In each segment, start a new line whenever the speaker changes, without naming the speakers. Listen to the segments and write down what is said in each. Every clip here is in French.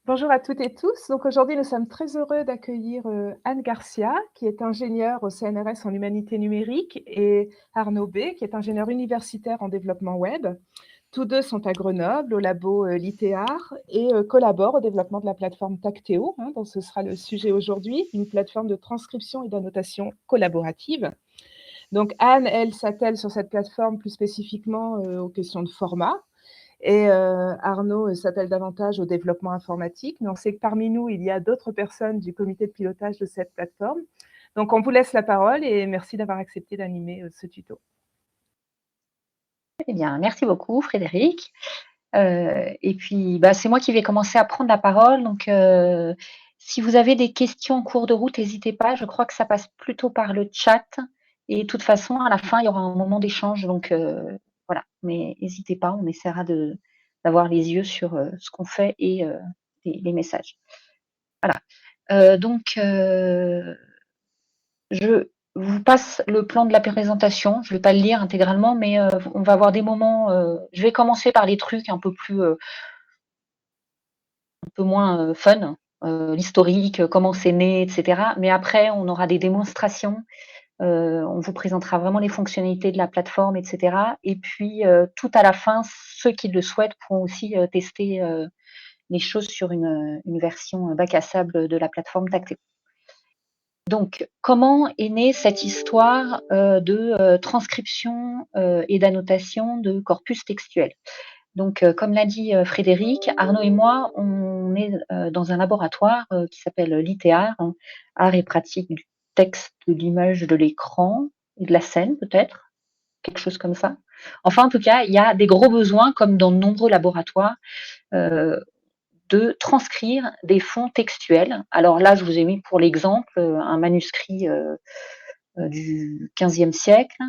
Bonjour à toutes et tous. Donc aujourd'hui, nous sommes très heureux d'accueillir Anne Garcia, qui est ingénieure au CNRS en humanité numérique, et Arnaud B, qui est ingénieur universitaire en développement web. Tous deux sont à Grenoble, au labo Litéar, et collaborent au développement de la plateforme Tacteo, dont ce sera le sujet aujourd'hui, une plateforme de transcription et d'annotation collaborative. Donc Anne, elle, s'attelle sur cette plateforme plus spécifiquement aux questions de format, et Arnaud s'attelle davantage au développement informatique, mais on sait que parmi nous, il y a d'autres personnes du comité de pilotage de cette plateforme. Donc on vous laisse la parole et merci d'avoir accepté d'animer ce tuto.
Eh bien, merci beaucoup Frédéric. Et puis, c'est moi qui vais commencer à prendre la parole. Donc, si vous avez des questions en cours de route, n'hésitez pas. Je crois que ça passe plutôt par le chat. Et de toute façon, à la fin, il y aura un moment d'échange. Donc, voilà. Mais n'hésitez pas, on essaiera d'avoir les yeux sur ce qu'on fait et les messages. Voilà. Je vous passe le plan de la présentation. Je ne vais pas le lire intégralement, mais on va avoir des moments. Je vais commencer par les trucs un peu moins fun, l'historique, comment c'est né, etc. Mais après, on aura des démonstrations. On vous présentera vraiment les fonctionnalités de la plateforme, etc. Et puis, tout à la fin, ceux qui le souhaitent pourront aussi tester les choses sur une version bac à sable de la plateforme Tacteo. Donc, comment est née cette histoire de transcription et d'annotation de corpus textuel? Donc, comme l'a dit Frédéric, Arnaud et moi, on est dans un laboratoire qui s'appelle l'ITEAR, Art et pratique du texte, de l'image, de l'écran et de la scène peut-être, quelque chose comme ça. Enfin, en tout cas, il y a des gros besoins, comme dans de nombreux laboratoires, euh, de transcrire des fonds textuels. Alors là, je vous ai mis pour l'exemple un manuscrit du XVe siècle,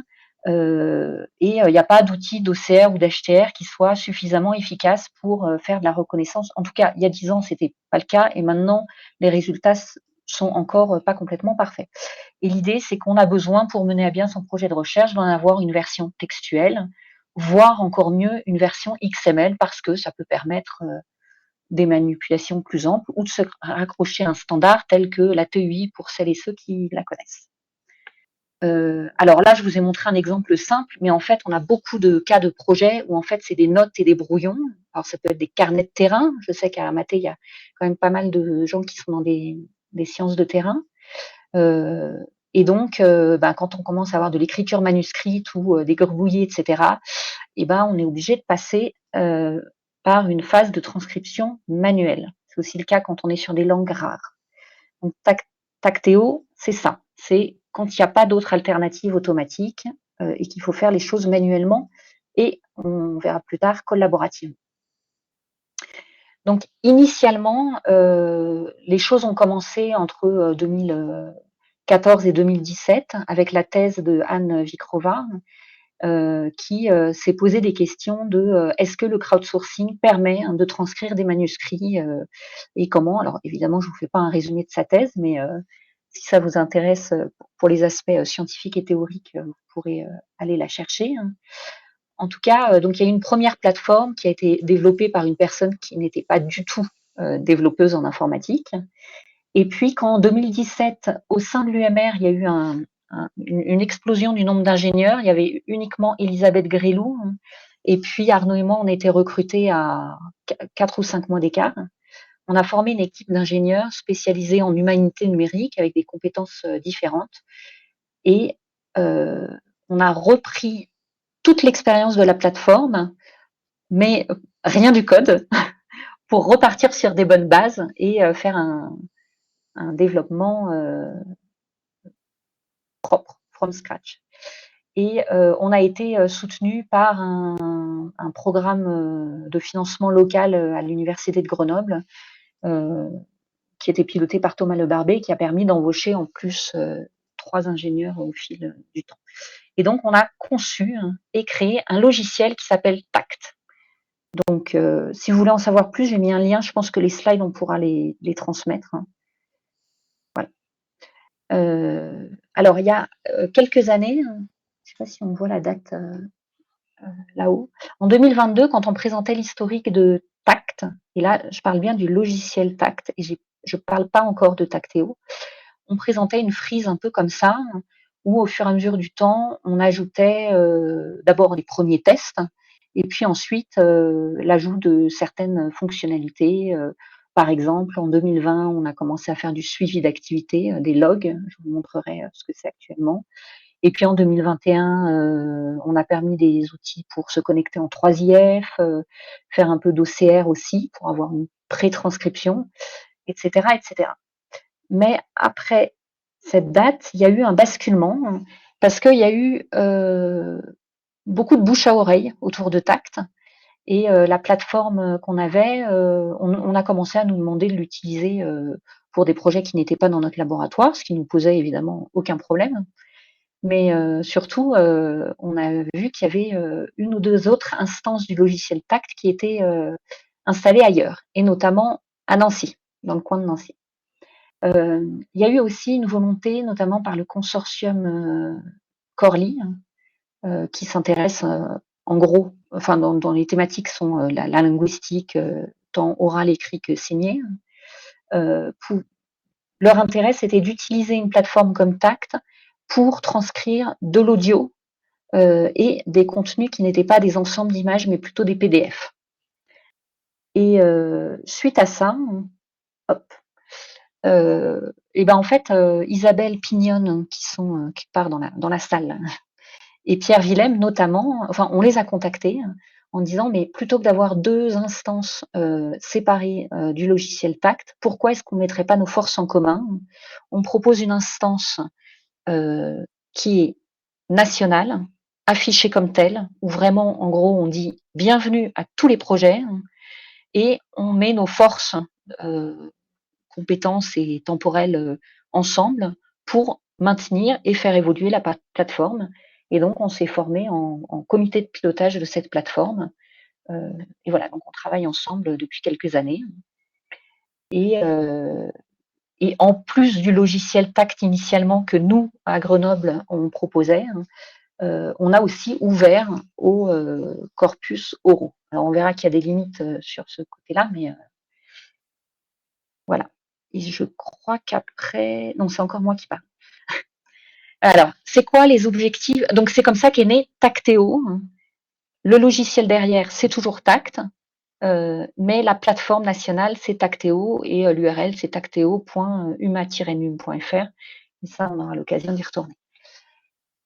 et il n'y a pas d'outil d'OCR ou d'HTR qui soit suffisamment efficace pour faire de la reconnaissance. En tout cas, il y a 10 ans, ce n'était pas le cas, et maintenant, les résultats sont encore pas complètement parfaits. Et l'idée, c'est qu'on a besoin, pour mener à bien son projet de recherche, d'en avoir une version textuelle, voire encore mieux, une version XML, parce que ça peut permettre des manipulations plus amples ou de se raccrocher à un standard tel que la TUI pour celles et ceux qui la connaissent. Alors là, je vous ai montré un exemple simple, mais en fait, on a beaucoup de cas de projets où en fait, c'est des notes et des brouillons. Alors, ça peut être des carnets de terrain. Je sais qu'à Maté, il y a quand même pas mal de gens qui sont dans des sciences de terrain. Et donc, quand on commence à avoir de l'écriture manuscrite ou des gribouillés, etc., on est obligé de passer par une phase de transcription manuelle. C'est aussi le cas quand on est sur des langues rares. Donc, Tacteo, c'est ça. C'est quand il n'y a pas d'autre alternative automatique et qu'il faut faire les choses manuellement et, on verra plus tard, collaborativement. Donc, initialement, les choses ont commencé entre 2014 et 2017 avec la thèse de Anne Vikrova, qui s'est posé des questions de est-ce que le crowdsourcing permet de transcrire des manuscrits et comment. Alors évidemment, je ne vous fais pas un résumé de sa thèse, mais si ça vous intéresse pour les aspects scientifiques et théoriques, vous pourrez aller la chercher. En tout cas, donc il y a une première plateforme qui a été développée par une personne qui n'était pas du tout développeuse en informatique. Et puis qu'en 2017, au sein de l'UMR, il y a eu une explosion du nombre d'ingénieurs. Il y avait uniquement Elisabeth Gréloux. Et puis Arnaud et moi, on a été recrutés à 4 ou 5 mois d'écart. On a formé une équipe d'ingénieurs spécialisés en humanité numérique avec des compétences différentes. Et on a repris toute l'expérience de la plateforme, mais rien du code, pour repartir sur des bonnes bases et faire un développement propre, from scratch. Et on a été soutenu par un programme de financement local à l'université de Grenoble, qui était piloté par Thomas Le Barbet, qui a permis d'embaucher en plus 3 ingénieurs au fil du temps. Et donc, on a conçu et créé un logiciel qui s'appelle Tact. Donc, si vous voulez en savoir plus, j'ai mis un lien. Je pense que les slides, on pourra les transmettre. Voilà. Alors, il y a quelques années, je ne sais pas si on voit la date là-haut, en 2022, quand on présentait l'historique de Tact, et là, je parle bien du logiciel Tact, et je parle pas encore de Tactéo. On présentait une frise un peu comme ça, où au fur et à mesure du temps, on ajoutait d'abord les premiers tests, et puis ensuite l'ajout de certaines fonctionnalités. Par exemple, en 2020, on a commencé à faire du suivi d'activité, des logs. Je vous montrerai ce que c'est actuellement. Et puis en 2021, on a permis des outils pour se connecter en 3IF, faire un peu d'OCR aussi pour avoir une pré-transcription, etc., etc. Mais après cette date, il y a eu un basculement parce qu'il y a eu beaucoup de bouche à oreille autour de Tact, et la plateforme qu'on avait, on a commencé à nous demander de l'utiliser pour des projets qui n'étaient pas dans notre laboratoire, ce qui nous posait évidemment aucun problème. Mais surtout, on a vu qu'il y avait une ou deux autres instances du logiciel Tact qui étaient installées ailleurs, et notamment à Nancy, dans le coin de Nancy. Il y a eu aussi une volonté, notamment par le consortium Corely, qui s'intéresse en gros, enfin dans les thématiques sont la linguistique, tant orale, écrit que signé. Leur intérêt, c'était d'utiliser une plateforme comme Tact pour transcrire de l'audio et des contenus qui n'étaient pas des ensembles d'images, mais plutôt des PDF. Et suite à ça, hop, et ben en fait, Isabelle Pignonne, qui part dans la salle, et Pierre Willem notamment, enfin, on les a contactés en disant: mais plutôt que d'avoir deux instances séparées du logiciel Tact, pourquoi est-ce qu'on ne mettrait pas nos forces en commun? On propose une instance qui est nationale, affichée comme telle, où vraiment, en gros, on dit bienvenue à tous les projets, et on met nos forces, compétences et temporelles ensemble pour maintenir et faire évoluer la plateforme. Et donc, on s'est formé en comité de pilotage de cette plateforme. Et voilà, donc on travaille ensemble depuis quelques années. Et, et en plus du logiciel Tact initialement que nous, à Grenoble, on proposait, on a aussi ouvert au corpus oraux. Alors on verra qu'il y a des limites sur ce côté-là, mais voilà. Et je crois qu'après... Non, c'est encore moi qui parle. Alors, c'est quoi les objectifs? Donc c'est comme ça qu'est né Tactéo. Le logiciel derrière, c'est toujours Tact, mais la plateforme nationale, c'est Tactéo, et l'URL, c'est tactéo.uma-num.fr. Et ça, on aura l'occasion d'y retourner.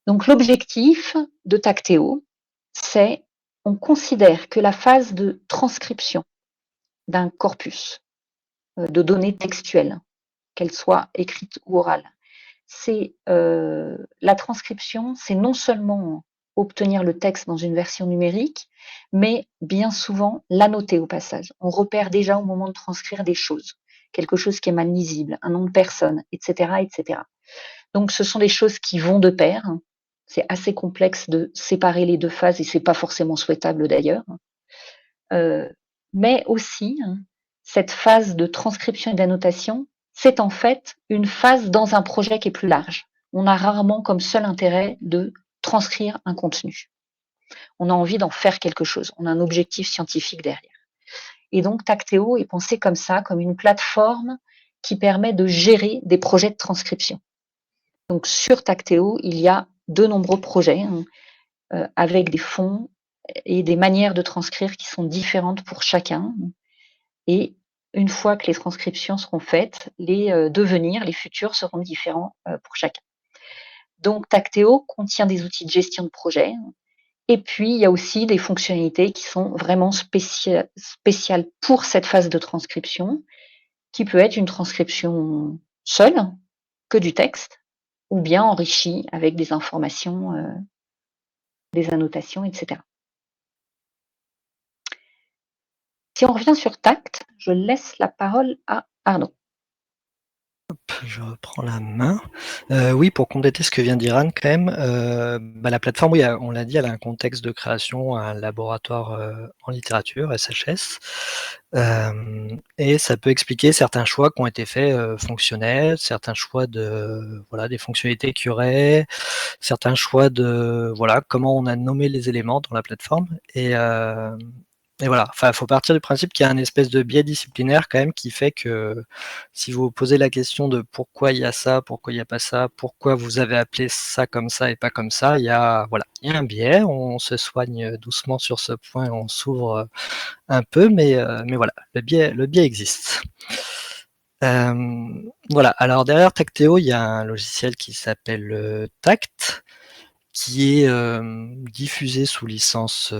Donc l'objectif de Tactéo, c'est, on considère que la phase de transcription d'un corpus de données textuelles, qu'elles soient écrites ou orales, c'est la transcription, c'est non seulement obtenir le texte dans une version numérique, mais bien souvent l'annoter au passage. On repère déjà au moment de transcrire des choses, quelque chose qui est mal lisible, un nom de personne, etc., etc. Donc ce sont des choses qui vont de pair. C'est assez complexe de séparer les deux phases, et c'est pas forcément souhaitable d'ailleurs. Mais aussi, cette phase de transcription et d'annotation, c'est en fait une phase dans un projet qui est plus large. On a rarement comme seul intérêt de transcrire un contenu. On a envie d'en faire quelque chose. On a un objectif scientifique derrière. Et donc, Tactéo est pensé comme ça, comme une plateforme qui permet de gérer des projets de transcription. Donc, sur Tactéo, il y a de nombreux projets avec des fonds et des manières de transcrire qui sont différentes pour chacun. Et une fois que les transcriptions seront faites, les devenirs, les futurs seront différents pour chacun. Donc, Tactéo contient des outils de gestion de projet. Et puis, il y a aussi des fonctionnalités qui sont vraiment spéciales pour cette phase de transcription, qui peut être une transcription seule, que du texte, ou bien enrichie avec des informations, des annotations, etc. Si on revient sur Tact, je laisse la parole à Arnaud.
Je reprends la main. Oui, pour compléter ce que vient d'Iran, quand même, la plateforme, oui, on l'a dit, elle a un contexte de création, un laboratoire en littérature, SHS, et ça peut expliquer certains choix qui ont été faits fonctionnels, certains choix de des fonctionnalités qu'il y aurait, certains choix de comment on a nommé les éléments dans la plateforme, et Et voilà, enfin, il faut partir du principe qu'il y a un espèce de biais disciplinaire quand même qui fait que si vous vous posez la question de pourquoi il y a ça, pourquoi il n'y a pas ça, pourquoi vous avez appelé ça comme ça et pas comme ça, il y a voilà, il y a un biais, on se soigne doucement sur ce point, on s'ouvre un peu, mais voilà, le biais existe. Voilà, alors derrière Tacteo, il y a un logiciel qui s'appelle Tact, qui est diffusé sous licence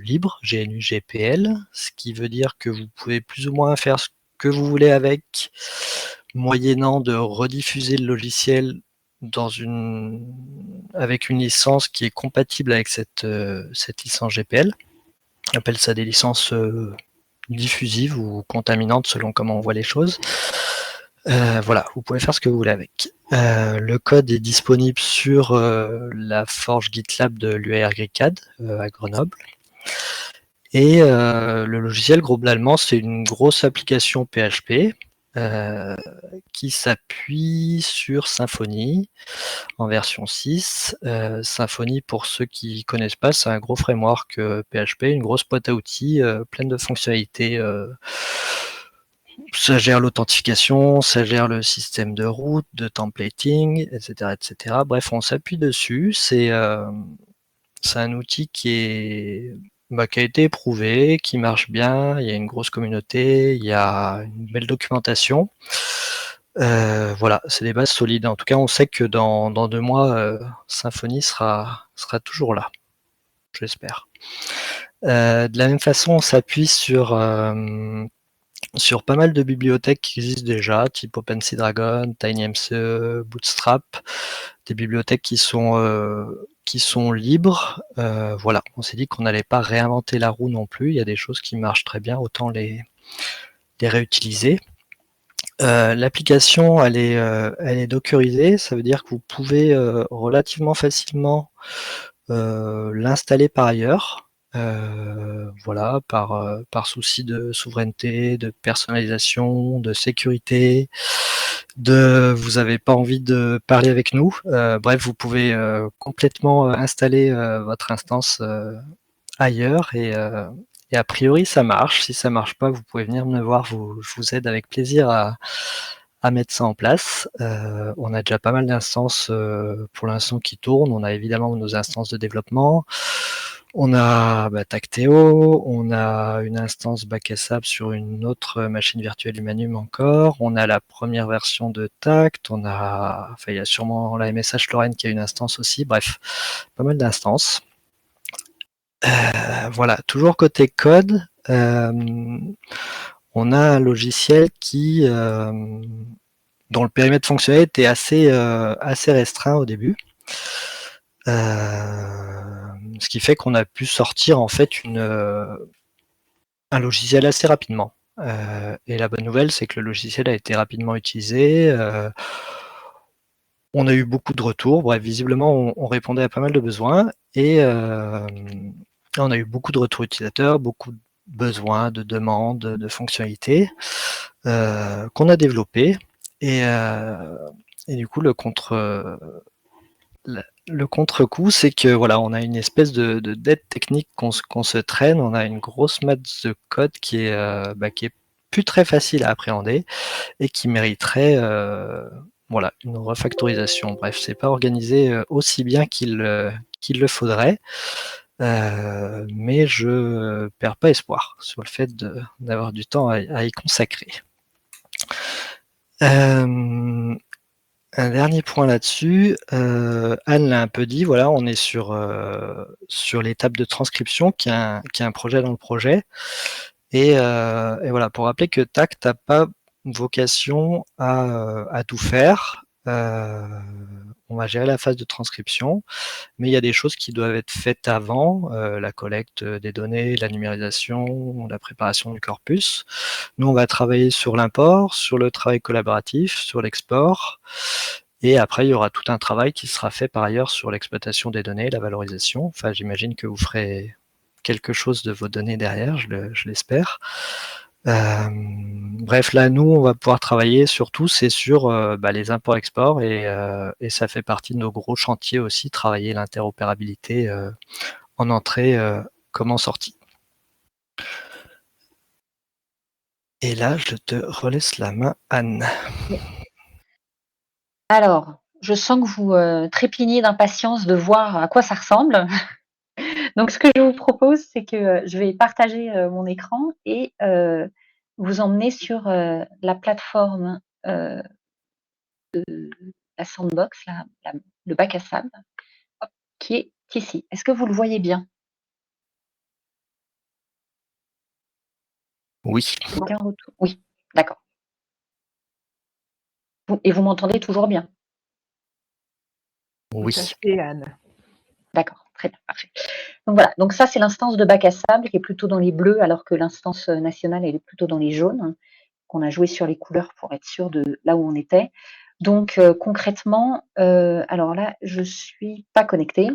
libre, GNU GPL, ce qui veut dire que vous pouvez plus ou moins faire ce que vous voulez avec, moyennant de rediffuser le logiciel avec une licence qui est compatible avec cette licence GPL. On appelle ça des licences diffusives ou contaminantes selon comment on voit les choses. Voilà, vous pouvez faire ce que vous voulez avec. Le code est disponible sur la forge GitLab de l'UARGCAD à Grenoble. Et le logiciel, globalement, c'est une grosse application PHP qui s'appuie sur Symfony en version 6. Symfony, pour ceux qui ne connaissent pas, c'est un gros framework PHP, une grosse boîte à outils pleine de fonctionnalités. Ça gère l'authentification, ça gère le système de route, de templating, etc. etc. Bref, on s'appuie dessus. C'est un outil qui a été éprouvé, qui marche bien, il y a une grosse communauté, il y a une belle documentation. Voilà, c'est des bases solides. En tout cas, on sait que dans 2 mois, Symfony sera toujours là, j'espère. De la même façon, on s'appuie sur pas mal de bibliothèques qui existent déjà, type OpenSea Dragon, TinyMCE, Bootstrap, des bibliothèques qui sont libres. Voilà, on s'est dit qu'on n'allait pas réinventer la roue non plus. Il y a des choses qui marchent très bien, autant les réutiliser. L'application, elle est dockerisée, ça veut dire que vous pouvez relativement facilement l'installer par ailleurs. Voilà, par souci de souveraineté, de personnalisation, de sécurité, vous n'avez pas envie de parler avec nous. Bref, vous pouvez complètement installer votre instance ailleurs et a priori ça marche. Si ça marche pas, vous pouvez venir me voir, je vous aide avec plaisir à mettre ça en place. On a déjà pas mal d'instances pour l'instant qui tournent. On a évidemment nos instances de développement. On a Tacteo, on a une instance BackSAP sur une autre machine virtuelle Humanum encore. On a la première version de Tact. Il y a sûrement la MSH Lorraine qui a une instance aussi. Bref, pas mal d'instances. Voilà, toujours côté code, on a un logiciel dont le périmètre fonctionnel était assez restreint au début. Ce qui fait qu'on a pu sortir en fait un logiciel assez rapidement. Et la bonne nouvelle, c'est que le logiciel a été rapidement utilisé. On a eu beaucoup de retours. Bref, visiblement, on répondait à pas mal de besoins. Et on a eu beaucoup de retours utilisateurs, beaucoup de besoins, de demandes, de fonctionnalités qu'on a développées. Et du coup, le contre-coup, c'est que voilà, on a une espèce de dette technique qu'on se traîne. On a une grosse masse de code qui est plus très facile à appréhender et qui mériterait voilà, une refactorisation. Bref, c'est pas organisé aussi bien qu'il le faudrait. Mais je perds pas espoir sur le fait d'avoir du temps à y consacrer. Un dernier point là-dessus, Anne l'a un peu dit, voilà, on est sur l'étape de transcription qui est un projet dans le projet. Et voilà, pour rappeler que Tact n'a pas vocation à tout faire. On va gérer la phase de transcription, mais il y a des choses qui doivent être faites avant, la collecte des données, la numérisation, la préparation du corpus. Nous, on va travailler sur l'import, sur le travail collaboratif, sur l'export, et après, il y aura tout un travail qui sera fait par ailleurs sur l'exploitation des données, la valorisation. Enfin, j'imagine que vous ferez quelque chose de vos données derrière, je l'espère. Bref, là, nous, on va pouvoir travailler surtout, c'est sur les imports-exports et ça fait partie de nos gros chantiers aussi, travailler l'interopérabilité en entrée comme en sortie. Et là, je te relaisse la main, Anne.
Alors, je sens que vous trépignez d'impatience de voir à quoi ça ressemble. Donc, ce que je vous propose, c'est que je vais partager mon écran et vous emmener sur la plateforme de la sandbox, le bac à sable, hop, qui est ici. Est-ce que vous le voyez bien?
Oui.
Aucun retour? Oui, d'accord. Et vous m'entendez toujours bien?
Oui.
Tout à fait, Anne.
D'accord, très bien, parfait. Donc voilà, donc ça c'est l'instance de bac à sable qui est plutôt dans les bleus alors que l'instance nationale elle est plutôt dans les jaunes, qu'on a joué sur les couleurs pour être sûr de là où on était. Donc concrètement, alors là je suis pas connectée.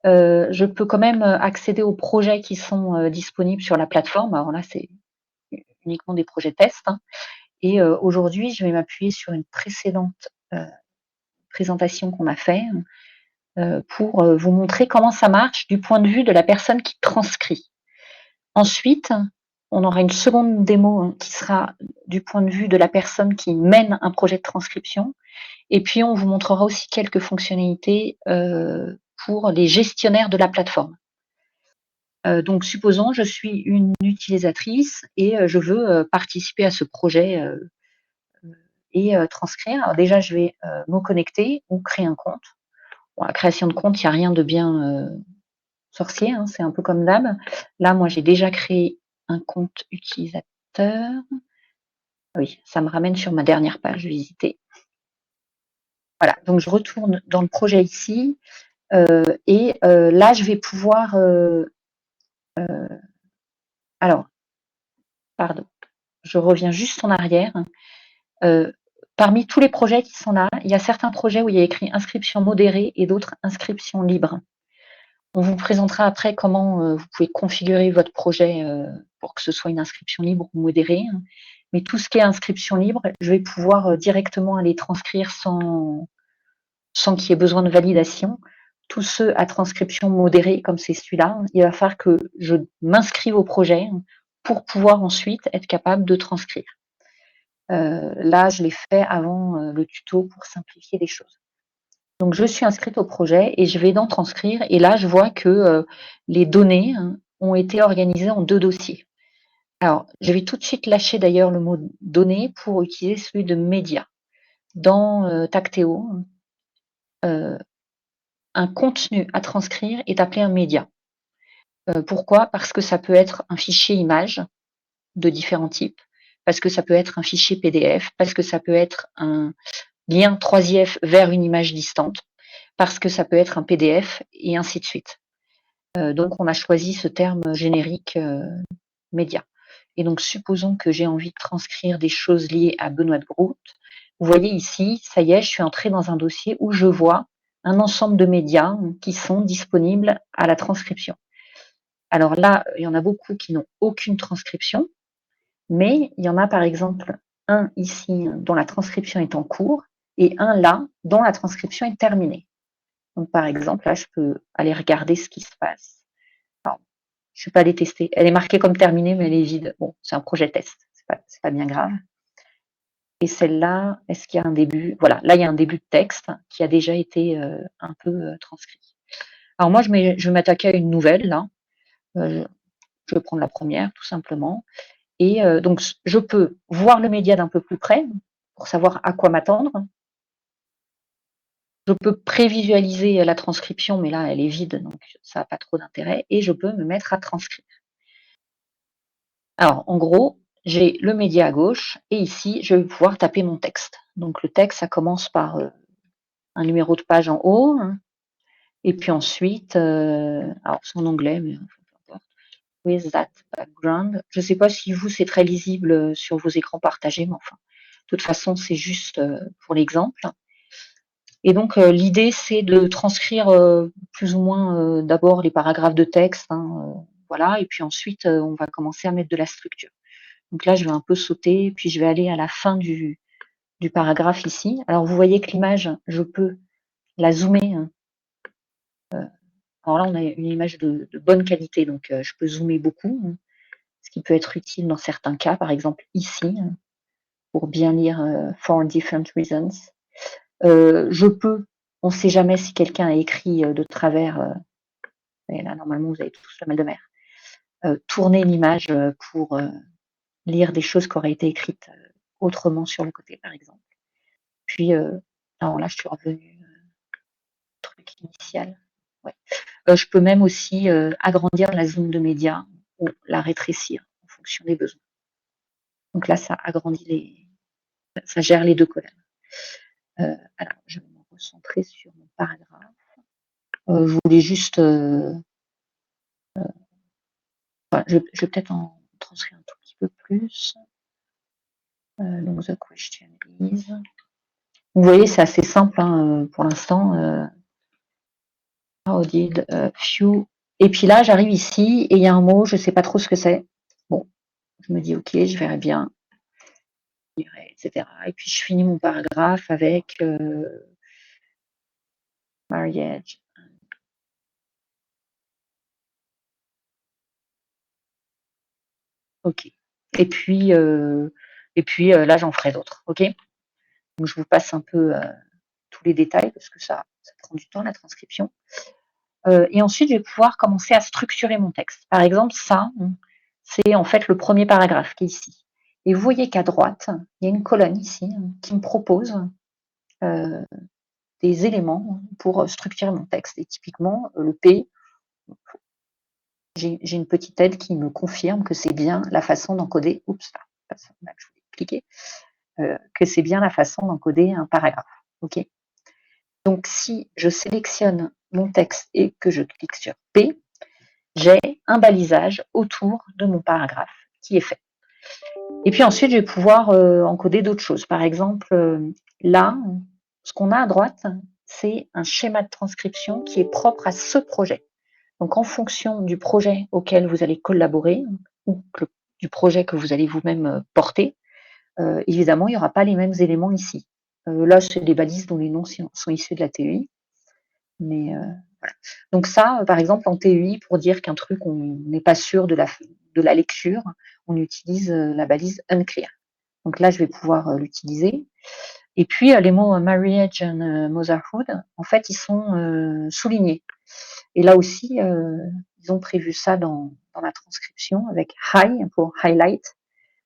Je peux quand même accéder aux projets qui sont disponibles sur la plateforme. Alors là c'est uniquement des projets tests, hein. Et aujourd'hui je vais m'appuyer sur une précédente présentation qu'on a fait pour vous montrer comment ça marche du point de vue de la personne qui transcrit. Ensuite, on aura une seconde démo qui sera du point de vue de la personne qui mène un projet de transcription. Et puis, on vous montrera aussi quelques fonctionnalités pour les gestionnaires de la plateforme. Donc, supposons, je suis une utilisatrice et je veux participer à ce projet et transcrire. Alors déjà, je vais me connecter ou créer un compte. Bon, la création de compte, il n'y a rien de bien sorcier, hein, c'est un peu comme d'hab. Là, moi, j'ai déjà créé un compte utilisateur. Oui, ça me ramène sur ma dernière page visitée. Voilà, donc je retourne dans le projet ici. Et là, je vais pouvoir... alors, pardon, je reviens juste en arrière. Parmi tous les projets qui sont là, il y a certains projets où il y a écrit inscription modérée et d'autres inscription libre. On vous présentera après comment vous pouvez configurer votre projet pour que ce soit une inscription libre ou modérée. Mais tout ce qui est inscription libre, je vais pouvoir directement aller transcrire sans qu'il y ait besoin de validation. Tous ceux à transcription modérée, comme c'est celui-là, il va falloir que je m'inscrive au projet pour pouvoir ensuite être capable de transcrire. Là, je l'ai fait avant le tuto pour simplifier les choses. Donc, je suis inscrite au projet et je vais dans transcrire. Et là, je vois que les données ont été organisées en 2 dossiers. Alors, je vais tout de suite lâcher d'ailleurs le mot données pour utiliser celui de média. Dans Tacteo, un contenu à transcrire est appelé un média. Pourquoi? Parce que ça peut être un fichier image de différents types, parce que ça peut être un fichier PDF, parce que ça peut être un lien 3IF vers une image distante, parce que ça peut être un PDF et ainsi de suite. Donc on a choisi ce terme générique média. Et donc supposons que j'ai envie de transcrire des choses liées à Benoît de Groot. Vous voyez ici, ça y est, je suis entrée dans un dossier où je vois un ensemble de médias qui sont disponibles à la transcription. Alors là, il y en a beaucoup qui n'ont aucune transcription, mais il y en a par exemple un ici dont la transcription est en cours et un là dont la transcription est terminée. Donc par exemple, là, je peux aller regarder ce qui se passe. Alors, je ne vais pas les tester. Elle est marquée comme terminée, mais elle est vide. Bon, c'est un projet test, c'est pas bien grave. Et celle-là, est-ce qu'il y a un début? Voilà, là, il y a un début de texte qui a déjà été un peu transcrit. Alors moi, je vais m'attaquer à une nouvelle, là. Je vais prendre la première, tout simplement. Et donc, je peux voir le média d'un peu plus près pour savoir à quoi m'attendre. Je peux prévisualiser la transcription, mais là, elle est vide, donc ça n'a pas trop d'intérêt. Et je peux me mettre à transcrire. Alors, en gros, j'ai le média à gauche et ici, je vais pouvoir taper mon texte. Donc, le texte, ça commence par un numéro de page en haut. Hein, et puis ensuite, alors c'est en anglais, mais peu importe. With that background. Je ne sais pas si vous, c'est très lisible sur vos écrans partagés, mais enfin, de toute façon, c'est juste pour l'exemple. Et donc, l'idée, c'est de transcrire plus ou moins d'abord les paragraphes de texte. Hein, voilà, et puis ensuite, on va commencer à mettre de la structure. Donc là, je vais un peu sauter, puis je vais aller à la fin du paragraphe ici. Alors, vous voyez que l'image, je peux la zoomer. Hein. Alors là, on a une image de bonne qualité, donc je peux zoomer beaucoup. Hein. ce qui peut être utile dans certains cas, par exemple ici, pour bien lire For Different Reasons. Je peux, on ne sait jamais si quelqu'un a écrit de travers, et là normalement vous avez tous la mal de mer, tourner l'image pour lire des choses qui auraient été écrites autrement sur le côté, par exemple. Puis, non, là je suis revenue au truc initial. Ouais. Je peux même aussi agrandir la zone de média ou la rétrécir en fonction des besoins. Donc là, ça agrandit ça gère les deux colonnes. Alors, je vais me recentrer sur mon paragraphe. Je voulais juste, je vais peut-être en transcrire un tout petit peu plus. Donc the question is. Vous voyez, c'est assez simple hein, pour l'instant. How did few. Et puis là, j'arrive ici et il y a un mot, je ne sais pas trop ce que c'est. Bon, je me dis ok, je verrai bien, etc. Et puis je finis mon paragraphe avec marriage. Ok. Et puis là, j'en ferai d'autres. Ok. Donc je vous passe un peu tous les détails parce que ça prend du temps la transcription. Et ensuite, je vais pouvoir commencer à structurer mon texte. Par exemple, ça, c'est en fait le premier paragraphe qui est ici. Et vous voyez qu'à droite, il y a une colonne ici qui me propose des éléments pour structurer mon texte. Et typiquement, le P, j'ai une petite aide qui me confirme que c'est bien la façon d'encoder. Oups, là, je voulais cliquer. Que c'est bien la façon d'encoder un paragraphe. Ok. Donc, si je sélectionne mon texte et que je clique sur P, j'ai un balisage autour de mon paragraphe qui est fait. Et puis ensuite, je vais pouvoir encoder d'autres choses. Par exemple, là, ce qu'on a à droite, c'est un schéma de transcription qui est propre à ce projet. Donc, en fonction du projet auquel vous allez collaborer ou du projet que vous allez vous-même porter, évidemment, il n'y aura pas les mêmes éléments ici. Là, c'est des balises dont les noms sont issus de la TEI. Mais voilà. Donc ça, par exemple, en TEI, pour dire qu'un truc, on n'est pas sûr de la lecture, on utilise la balise unclear. Donc là, je vais pouvoir l'utiliser. Et puis, les mots marriage and motherhood, en fait, ils sont soulignés. Et là aussi, ils ont prévu ça dans la transcription avec high pour highlight.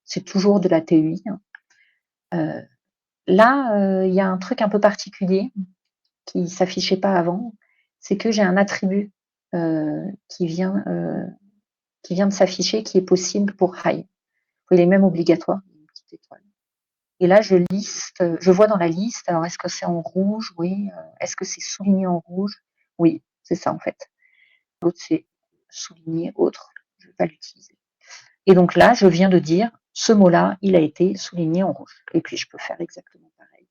C'est toujours de la TEI. Là, il y a un truc un peu particulier qui ne s'affichait pas avant, c'est que j'ai un attribut qui vient de s'afficher, qui est possible pour high. Il est même obligatoire, une petite étoile. Et là, je vois dans la liste, alors est-ce que c'est en rouge? Oui. Est-ce que c'est souligné en rouge? Oui, c'est ça en fait. L'autre, c'est souligné autre, je ne vais pas l'utiliser. Et donc là, je viens de dire, ce mot-là, il a été souligné en rouge. Et puis, je peux faire exactement pareil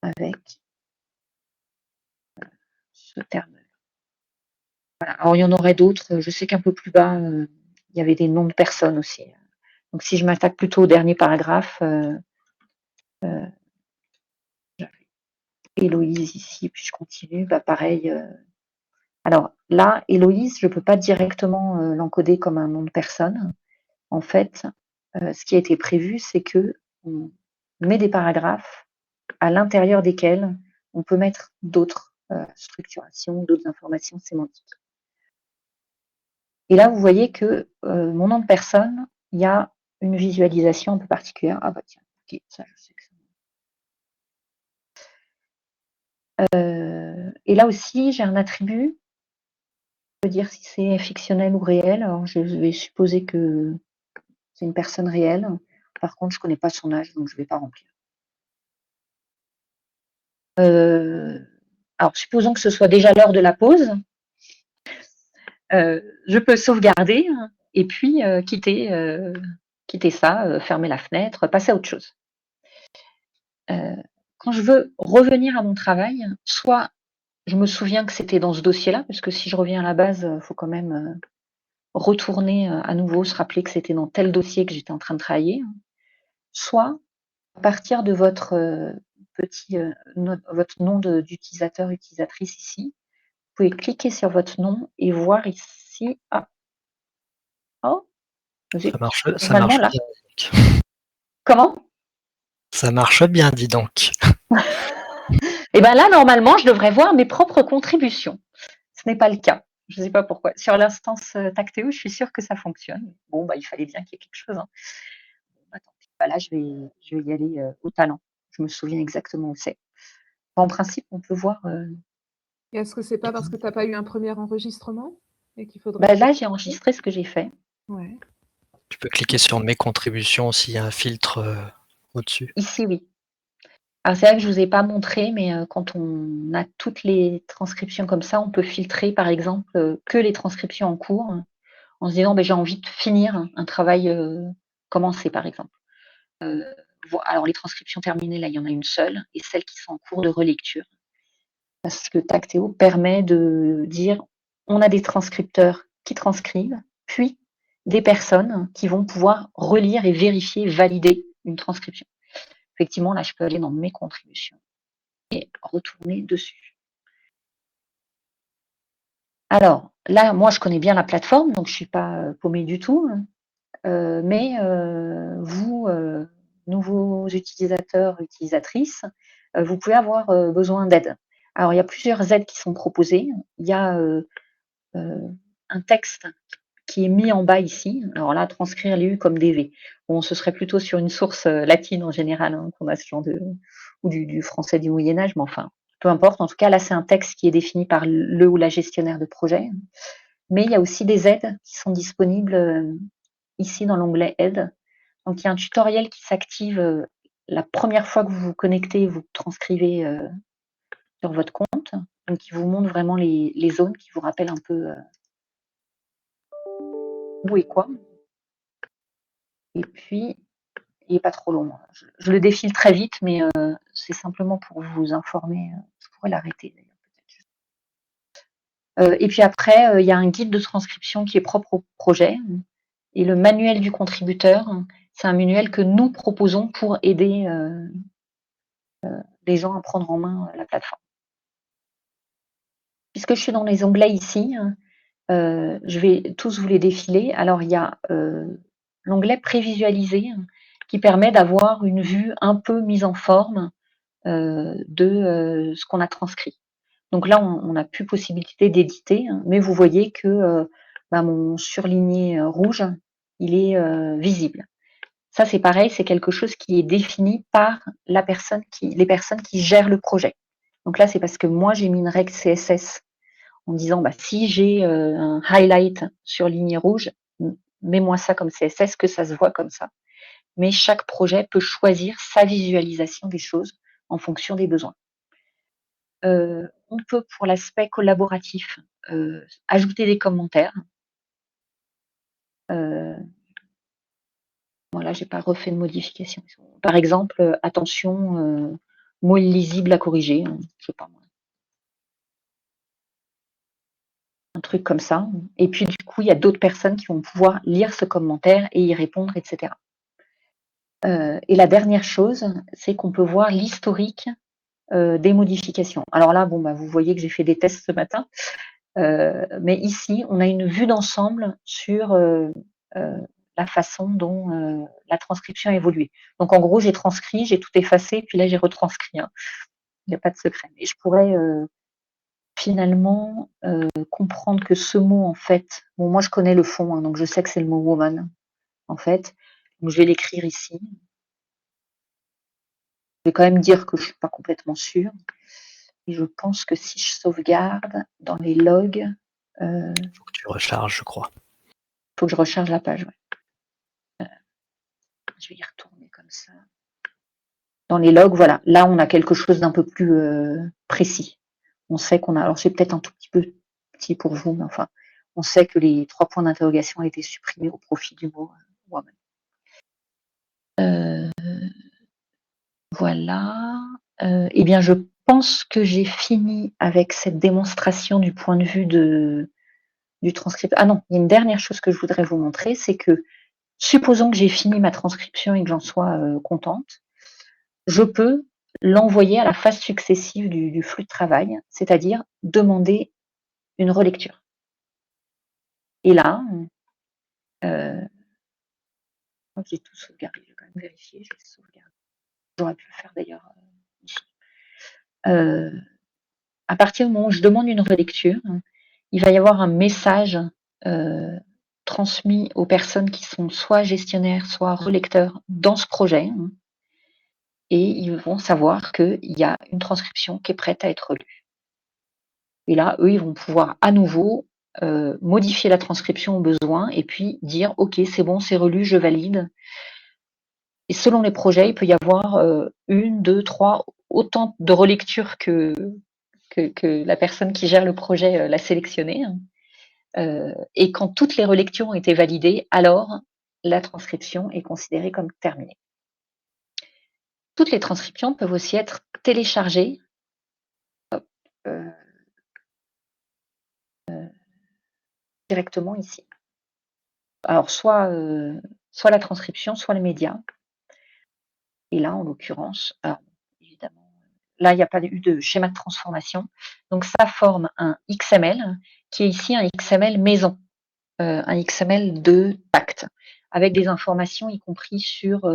avec ce terme. Voilà. Alors, il y en aurait d'autres. Je sais qu'un peu plus bas, il y avait des noms de personnes aussi. Donc, si je m'attaque plutôt au dernier paragraphe, Héloïse ici, puis je continue, bah pareil. Alors là, Héloïse, je ne peux pas directement l'encoder comme un nom de personne. En fait, ce qui a été prévu, c'est que on met des paragraphes à l'intérieur desquels on peut mettre d'autres structurations, d'autres informations sémantiques. Et là, vous voyez que mon nom de personne, il y a une visualisation un peu particulière. Ah bah tiens, ok, ça je sais que ça. Et là aussi, j'ai un attribut. Je peux dire si c'est fictionnel ou réel. Alors, je vais supposer que c'est une personne réelle. Par contre, je ne connais pas son âge, donc je ne vais pas remplir. Alors, supposons que ce soit déjà l'heure de la pause. Je peux sauvegarder et puis quitter ça, fermer la fenêtre, passer à autre chose. Quand je veux revenir à mon travail, soit je me souviens que c'était dans ce dossier-là, parce que si je reviens à la base, il faut quand même retourner à nouveau, se rappeler que c'était dans tel dossier que j'étais en train de travailler. Soit, à partir de votre votre nom d'utilisateur, utilisatrice ici, vous pouvez cliquer sur votre nom et voir ici. Ah, oh,
Ça marche
Normalement, là.
bien, dis donc.
Comment?
Ça marche bien, dis donc.
Et ben là, normalement, je devrais voir mes propres contributions. Ce n'est pas le cas. Je ne sais pas pourquoi. Sur l'instance Tacteo, je suis sûre que ça fonctionne. Bon, bah, il fallait bien qu'il y ait quelque chose. Hein. Bah, tant pis. Bah, là, je vais y aller au talent. Je me souviens exactement où c'est. En principe, on peut voir.
Et est-ce que c'est pas parce que tu as pas eu un premier enregistrement et qu'il faudrait
Bah, là,
peut-être
j'ai enregistré ce que j'ai fait.
Ouais.
Tu peux cliquer sur mes contributions s'il y a un filtre au-dessus.
Ici, oui. Alors, c'est vrai que je ne vous ai pas montré, mais quand on a toutes les transcriptions comme ça, on peut filtrer, par exemple, que les transcriptions en cours, en se disant, bah, j'ai envie de finir un travail commencé, par exemple. Alors, les transcriptions terminées, là, il y en a une seule, et celles qui sont en cours de relecture. Parce que Tacteo permet de dire, on a des transcripteurs qui transcrivent, puis des personnes qui vont pouvoir relire et vérifier, valider une transcription. Effectivement, là, je peux aller dans mes contributions et retourner dessus. Alors, là, moi, je connais bien la plateforme, donc je ne suis pas paumée du tout. Mais vous, nouveaux utilisateurs, utilisatrices, vous pouvez avoir besoin d'aide. Alors, il y a plusieurs aides qui sont proposées. Il y a un texte qui est mis en bas ici. Alors là, transcrire les U comme des V. Bon, ce serait plutôt sur une source latine en général, hein, qu'on a ce genre de... ou du français du Moyen-Âge, mais enfin, peu importe. En tout cas, là, c'est un texte qui est défini par le ou la gestionnaire de projet. Mais il y a aussi des aides qui sont disponibles ici dans l'onglet Aide. Donc, il y a un tutoriel qui s'active la première fois que vous vous connectez, vous transcrivez sur votre compte. Donc, qui vous montre vraiment les zones, qui vous rappellent un peu où et quoi. Et puis, il n'est pas trop long. Je le défile très vite, mais c'est simplement pour vous informer. Je pourrais l'arrêter d'ailleurs, peut-être. Et puis après, il y a un guide de transcription qui est propre au projet. Et le manuel du contributeur, c'est un manuel que nous proposons pour aider les gens à prendre en main la plateforme. Puisque je suis dans les onglets ici, je vais tous vous les défiler. Alors, il y a l'onglet prévisualiser qui permet d'avoir une vue un peu mise en forme de ce qu'on a transcrit. Donc là, on n'a plus possibilité d'éditer, mais vous voyez que mon surligné rouge, il est visible. Ça, c'est pareil, c'est quelque chose qui est défini par les personnes qui gèrent le projet. Donc là, c'est parce que moi, j'ai mis une règle CSS en disant, si j'ai un highlight surligné rouge, mets-moi ça comme CSS, que ça se voit comme ça. Mais chaque projet peut choisir sa visualisation des choses en fonction des besoins. On peut, pour l'aspect collaboratif, ajouter des commentaires. Voilà, j'ai pas refait de modification. Par exemple, attention, mot illisible à corriger, je sais pas moi. Un truc comme ça. Et puis du coup, il y a d'autres personnes qui vont pouvoir lire ce commentaire et y répondre, etc. Et la dernière chose, c'est qu'on peut voir l'historique des modifications. Alors là, vous voyez que j'ai fait des tests ce matin, mais ici, on a une vue d'ensemble sur la façon dont la transcription a évolué. Donc en gros, j'ai transcrit, j'ai tout effacé, puis là j'ai retranscrit. Hein. Il n'y a pas de secret. Et je pourrais finalement comprendre que ce mot, en fait, moi je connais le fond, hein, donc je sais que c'est le mot woman, en fait. Donc je vais l'écrire ici. Je vais quand même dire que je ne suis pas complètement sûre. Et je pense que si je sauvegarde dans les logs.
Il faut que tu recharges, je crois.
Il faut que je recharge la page, ouais. Je vais y retourner comme ça. Dans les logs, voilà. Là, on a quelque chose d'un peu plus précis. On sait qu'on a. Alors, c'est peut-être un tout petit peu petit pour vous, mais enfin, on sait que les 3 points d'interrogation ont été supprimés au profit du mot woman. Voilà. Eh bien, je pense que j'ai fini avec cette démonstration du point de vue du transcript. Ah non, il y a une dernière chose que je voudrais vous montrer, c'est que supposons que j'ai fini ma transcription et que j'en sois contente, je peux l'envoyer à la phase successive du flux de travail, c'est-à-dire demander une relecture. Et là, J'ai tout sauvegardé, je vais quand même vérifier, j'ai sauvegardé. J'aurais pu le faire d'ailleurs ici. À partir du moment où je demande une relecture, il va y avoir un message transmis aux personnes qui sont soit gestionnaires, soit relecteurs dans ce projet, et ils vont savoir qu'il y a une transcription qui est prête à être lue. Et là, eux, ils vont pouvoir à nouveau modifier la transcription au besoin et puis dire « Ok, c'est bon, c'est relu, je valide ». Et selon les projets, il peut y avoir 1, 2, 3, autant de relectures que la personne qui gère le projet l'a sélectionné. Et quand toutes les relectures ont été validées, alors la transcription est considérée comme terminée. Toutes les transcriptions peuvent aussi être téléchargées directement ici. Alors soit la transcription, soit les médias. Et là, en l'occurrence, évidemment, là, il n'y a pas eu de schéma de transformation. Donc ça forme un XML qui est ici un XML maison, un XML de tact, avec des informations y compris sur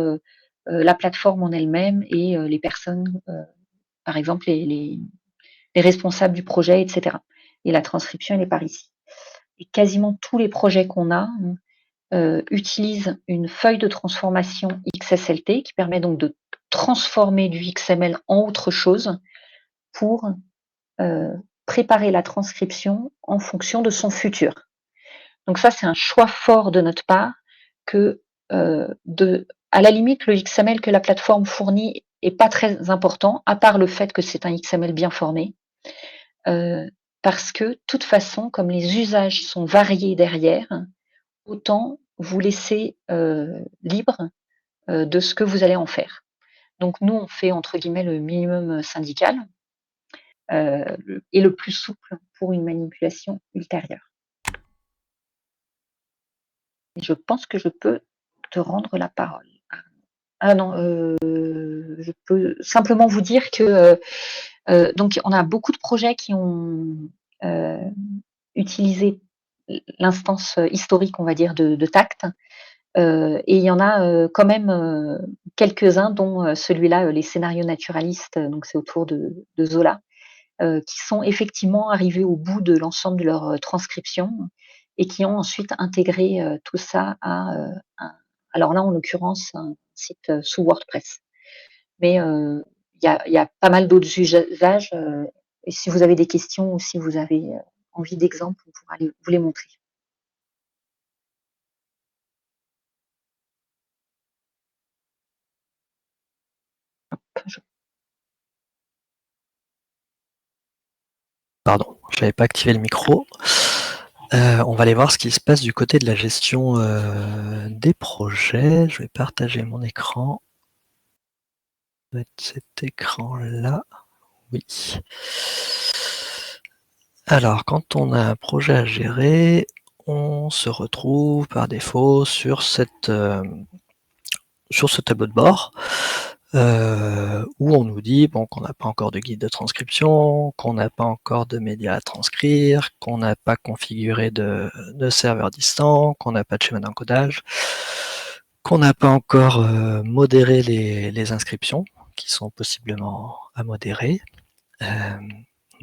la plateforme en elle-même et les personnes, par exemple les responsables du projet, etc. Et la transcription, elle est par ici. Et quasiment tous les projets qu'on a utilisent une feuille de transformation XSLT qui permet donc de transformer du XML en autre chose pour préparer la transcription en fonction de son futur. Donc ça, c'est un choix fort de notre part que à la limite, le XML que la plateforme fournit est pas très important, à part le fait que c'est un XML bien formé, parce que de toute façon, comme les usages sont variés derrière, autant vous laisser libre de ce que vous allez en faire. Donc nous, on fait entre guillemets le minimum syndical et le plus souple pour une manipulation ultérieure. Et je pense que je peux te rendre la parole. Ah non, je peux simplement vous dire que donc on a beaucoup de projets qui ont utilisé l'instance historique, on va dire, de tact. Et il y en a quand même quelques-uns, dont celui-là, les scénarios naturalistes, donc c'est autour de Zola, qui sont effectivement arrivés au bout de l'ensemble de leur transcription et qui ont ensuite intégré tout ça à alors là, en l'occurrence, un site sous WordPress. Mais il y a pas mal d'autres usages. Et si vous avez des questions ou si vous avez envie d'exemples, on pourra vous les montrer.
Pardon, je n'avais pas activé le micro. On va aller voir ce qui se passe du côté de la gestion des projets. Je vais partager mon écran. Ça va être cet écran-là. Oui. Alors, quand on a un projet à gérer, on se retrouve par défaut sur ce tableau de bord où on nous dit bon, qu'on n'a pas encore de guide de transcription, qu'on n'a pas encore de médias à transcrire, qu'on n'a pas configuré de serveur distant, qu'on n'a pas de schéma d'encodage, qu'on n'a pas encore modéré les inscriptions qui sont possiblement à modérer.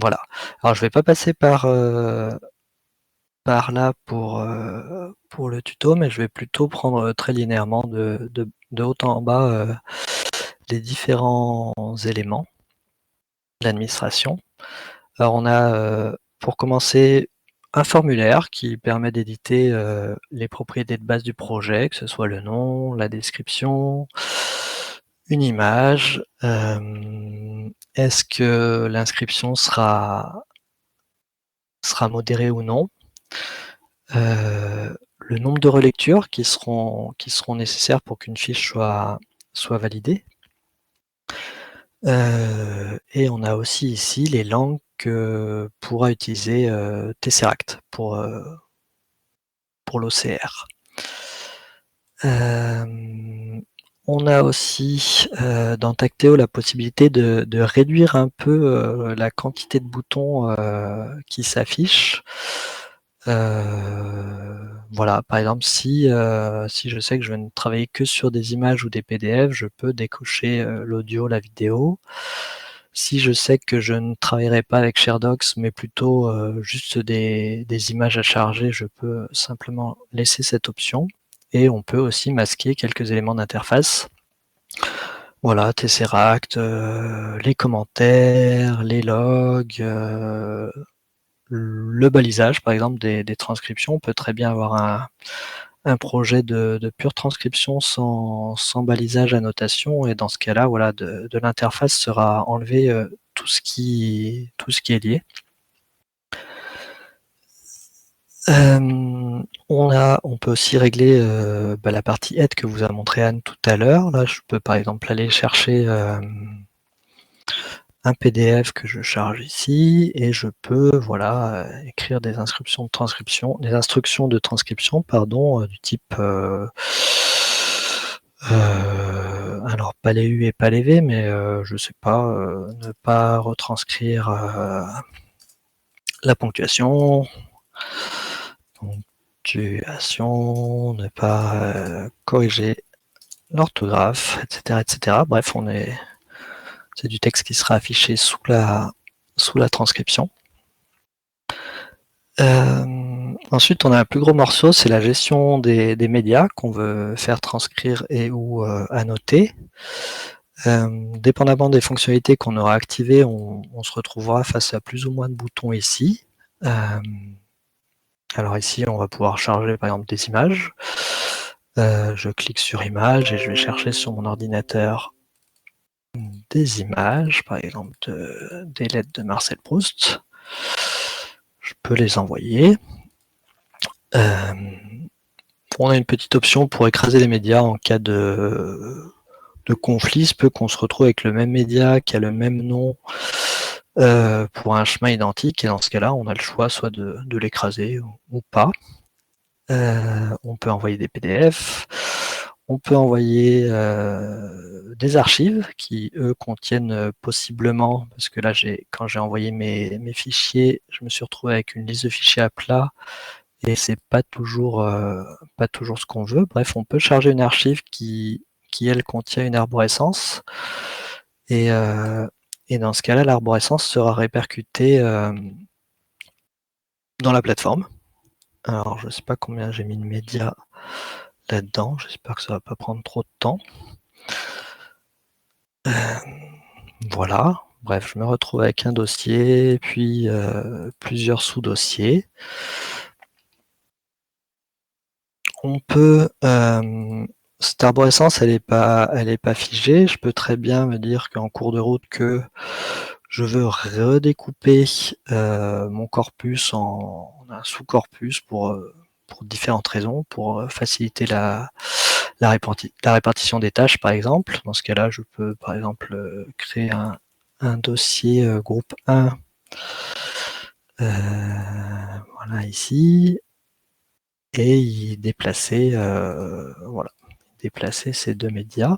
Voilà. Alors je vais pas passer par là pour le tuto, mais je vais plutôt prendre très linéairement de haut en bas les différents éléments de l'administration. Alors on a pour commencer un formulaire qui permet d'éditer les propriétés de base du projet, que ce soit le nom, la description, une image. Est-ce que l'inscription sera modérée ou non? Le nombre de relectures qui seront nécessaires pour qu'une fiche soit validée. Et on a aussi ici les langues que pourra utiliser Tesseract pour l'OCR. On a aussi dans Tacteo la possibilité de réduire un peu la quantité de boutons qui s'affichent. voilà, par exemple, si je sais que je vais ne travailler que sur des images ou des PDF, je peux décocher l'audio, la vidéo. Si je sais que je ne travaillerai pas avec ShareDocs, mais plutôt juste des images à charger, je peux simplement laisser cette option. Et on peut aussi masquer quelques éléments d'interface. Voilà, Tesseract, les commentaires, les logs, le balisage, par exemple, des transcriptions. On peut très bien avoir un projet de pure transcription sans balisage, annotation, et dans ce cas-là, voilà, de l'interface sera enlevé tout ce qui est lié. On peut aussi régler la partie aide que vous a montré Anne tout à l'heure. Là, je peux par exemple aller chercher un PDF que je charge ici, et je peux voilà écrire des instructions de transcription, du type alors pas les U et pas les V, mais je sais pas, ne pas retranscrire la ponctuation, ne pas corriger l'orthographe, etc., etc. Bref, c'est du texte qui sera affiché sous la transcription. Ensuite, on a un plus gros morceau, c'est la gestion des médias qu'on veut faire transcrire et ou annoter. Dépendamment des fonctionnalités qu'on aura activées, on se retrouvera face à plus ou moins de boutons ici. Alors ici, on va pouvoir charger par exemple des images. Je clique sur images et je vais chercher sur mon ordinateur des images, par exemple des lettres de Marcel Proust. Je peux les envoyer. On a une petite option pour écraser les médias en cas de conflit. Il se peut qu'on se retrouve avec le même média qui a le même nom pour un chemin identique, et dans ce cas-là, on a le choix soit de l'écraser ou pas. On peut envoyer des PDF, on peut envoyer des archives qui, eux, contiennent possiblement, parce que là, quand j'ai envoyé mes fichiers, je me suis retrouvé avec une liste de fichiers à plat, et c'est pas toujours ce qu'on veut. Bref, on peut charger une archive qui elle, contient une arborescence, et dans ce cas-là, l'arborescence sera répercutée dans la plateforme. Alors, je ne sais pas combien j'ai mis de médias là-dedans. J'espère que ça ne va pas prendre trop de temps. Voilà. Bref, je me retrouve avec un dossier, puis plusieurs sous-dossiers. On peut... cette arborescence, elle n'est pas figée. Je peux très bien me dire qu'en cours de route, que je veux redécouper mon corpus en un sous-corpus pour différentes raisons, pour faciliter la répartition des tâches, par exemple. Dans ce cas-là, je peux, par exemple, créer un dossier groupe 1, voilà, ici, et y déplacer, déplacer ces deux médias.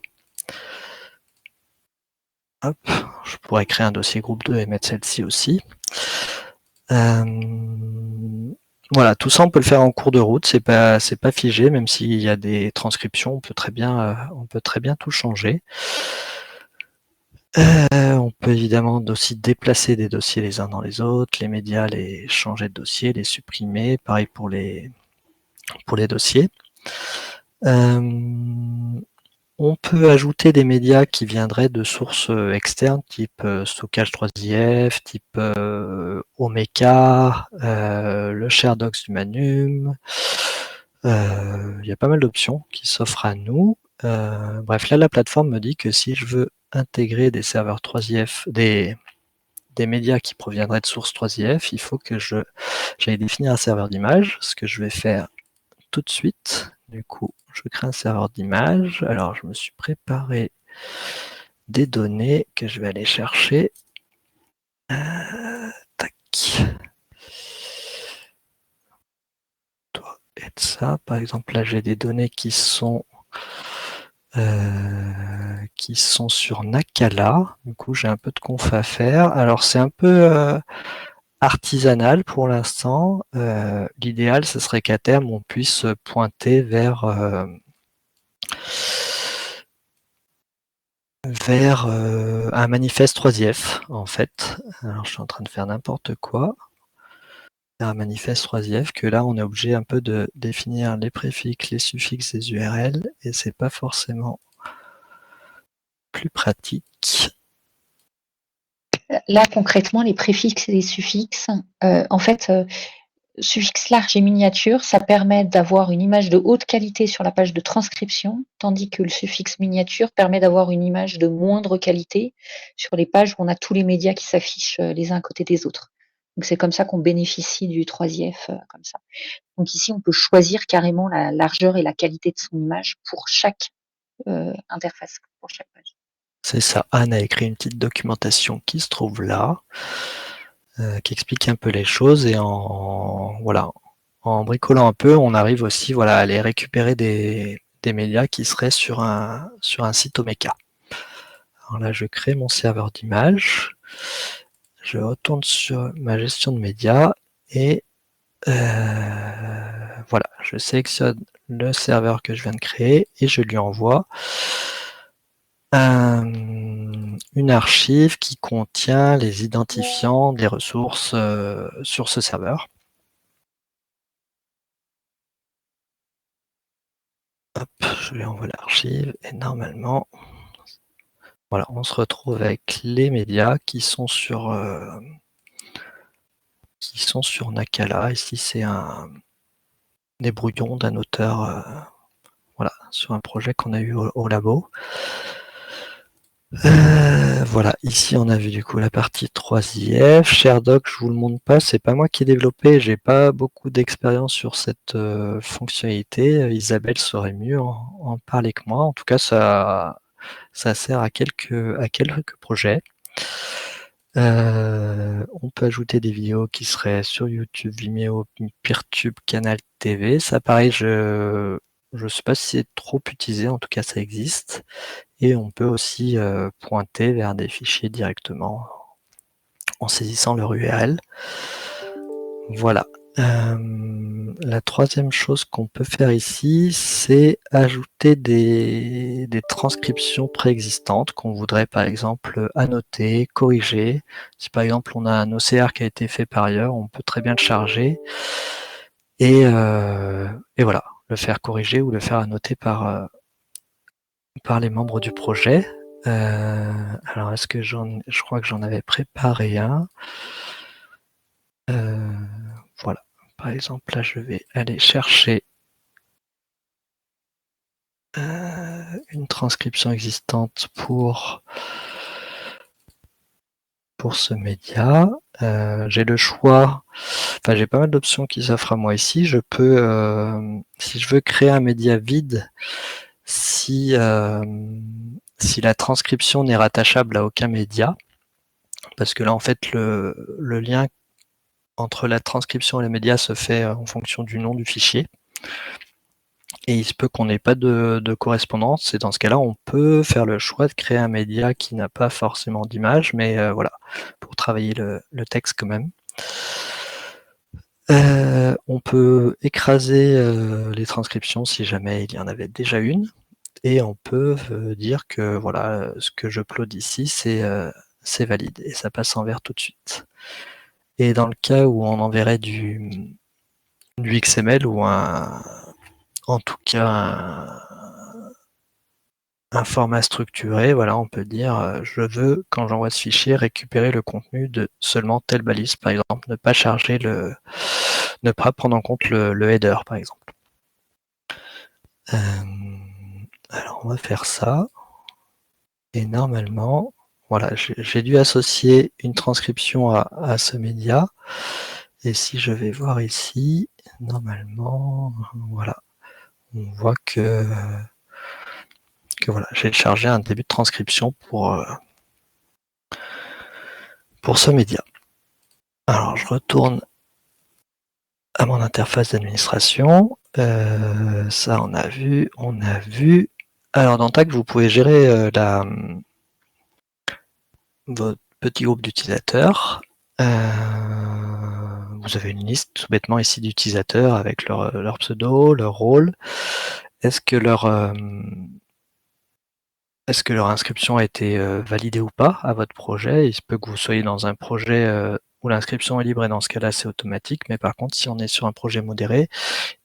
Hop, je pourrais créer un dossier groupe 2 et mettre celle-ci aussi. Voilà, tout ça on peut le faire en cours de route, c'est pas figé, même s'il y a des transcriptions, on peut très bien tout changer. On peut évidemment aussi déplacer des dossiers les uns dans les autres, les médias, les changer de dossier, les supprimer, pareil pour les dossiers. On peut ajouter des médias qui viendraient de sources externes, type stockage 3IF, type Omeka, le ShareDocs du Manum. Il y a pas mal d'options qui s'offrent à nous. Bref, là, la plateforme me dit que si je veux intégrer des serveurs 3IF, des médias qui proviendraient de sources 3IF, il faut que j'aille définir un serveur d'image, ce que je vais faire tout de suite. Du coup, je crée un serveur d'image. Alors, je me suis préparé des données que je vais aller chercher. Tac. Doit être ça. Par exemple, là, j'ai des données qui sont sur Nakala. Du coup, j'ai un peu de conf à faire. Alors, c'est un peu artisanal pour l'instant. L'idéal, ce serait qu'à terme, on puisse pointer vers un manifeste 3IF, en fait. Alors, je suis en train de faire n'importe quoi. Un manifeste 3IF, que là, on est obligé un peu de définir les préfixes, les suffixes, les URL, et c'est pas forcément plus pratique.
Là, concrètement, les préfixes et les suffixes, en fait, suffixe large et miniature, ça permet d'avoir une image de haute qualité sur la page de transcription, tandis que le suffixe miniature permet d'avoir une image de moindre qualité sur les pages où on a tous les médias qui s'affichent les uns à côté des autres. Donc c'est comme ça qu'on bénéficie du 3IF comme ça. Donc ici, on peut choisir carrément la largeur et la qualité de son image pour chaque interface, pour chaque page.
C'est ça, Anne a écrit une petite documentation qui se trouve là, qui explique un peu les choses, et en bricolant un peu, on arrive aussi à aller récupérer des médias qui seraient sur un site Omeka. Alors là, je crée mon serveur d'image, je retourne sur ma gestion de médias, et voilà, je sélectionne le serveur que je viens de créer, et je lui envoie une archive qui contient les identifiants des ressources sur ce serveur. Hop, je lui envoie l'archive, et normalement, voilà, on se retrouve avec les médias qui sont sur Nakala. Ici, c'est des brouillons d'un auteur, voilà, sur un projet qu'on a eu au labo. Voilà, ici on a vu du coup la partie 3IF. ShareDoc, je vous le montre pas, c'est pas moi qui ai développé, j'ai pas beaucoup d'expérience sur cette fonctionnalité. Isabelle saurait mieux en parler que moi. En tout cas, ça sert à quelques projets. On peut ajouter des vidéos qui seraient sur YouTube, Vimeo, Peertube, Canal TV. Ça pareil, je sais pas si c'est trop utilisé, en tout cas ça existe. Et on peut aussi pointer vers des fichiers directement en saisissant leur URL. Voilà. La troisième chose qu'on peut faire ici, c'est ajouter des transcriptions préexistantes qu'on voudrait par exemple annoter, corriger. Si par exemple on a un OCR qui a été fait par ailleurs, on peut très bien le charger et voilà, le faire corriger ou le faire annoter par les membres du projet. Alors est-ce que je crois que j'en avais préparé un. Voilà. Par exemple, là, je vais aller chercher une transcription existante pour ce média. J'ai le choix, enfin j'ai pas mal d'options qui s'offrent à moi ici. Je peux, si je veux créer un média vide, si la transcription n'est rattachable à aucun média, parce que là en fait le lien entre la transcription et les médias se fait en fonction du nom du fichier. Et il se peut qu'on n'ait pas de correspondance, et dans ce cas-là, on peut faire le choix de créer un média qui n'a pas forcément d'image, mais voilà, pour travailler le texte quand même. On peut écraser les transcriptions si jamais il y en avait déjà une, et on peut dire que voilà, ce que j'upload ici, c'est valide, et ça passe en vert tout de suite. Et dans le cas où on enverrait du XML ou en tout cas un format structuré, voilà, on peut dire je veux, quand j'envoie ce fichier, récupérer le contenu de seulement telle balise, par exemple, ne pas prendre en compte le header, par exemple. Alors on va faire ça, et normalement, voilà, j'ai dû associer une transcription à ce média, et si je vais voir ici, normalement, voilà, on voit que voilà, j'ai chargé un début de transcription pour ce média. Alors je retourne à mon interface d'administration. Ça on a vu. Alors dans TAC, vous pouvez gérer votre petit groupe d'utilisateurs. vous avez une liste tout bêtement ici d'utilisateurs avec leur pseudo, leur rôle. Est-ce que leur inscription a été validée ou pas à votre projet? Il se peut que vous soyez dans un projet où l'inscription est libre et dans ce cas-là, c'est automatique. Mais par contre, si on est sur un projet modéré,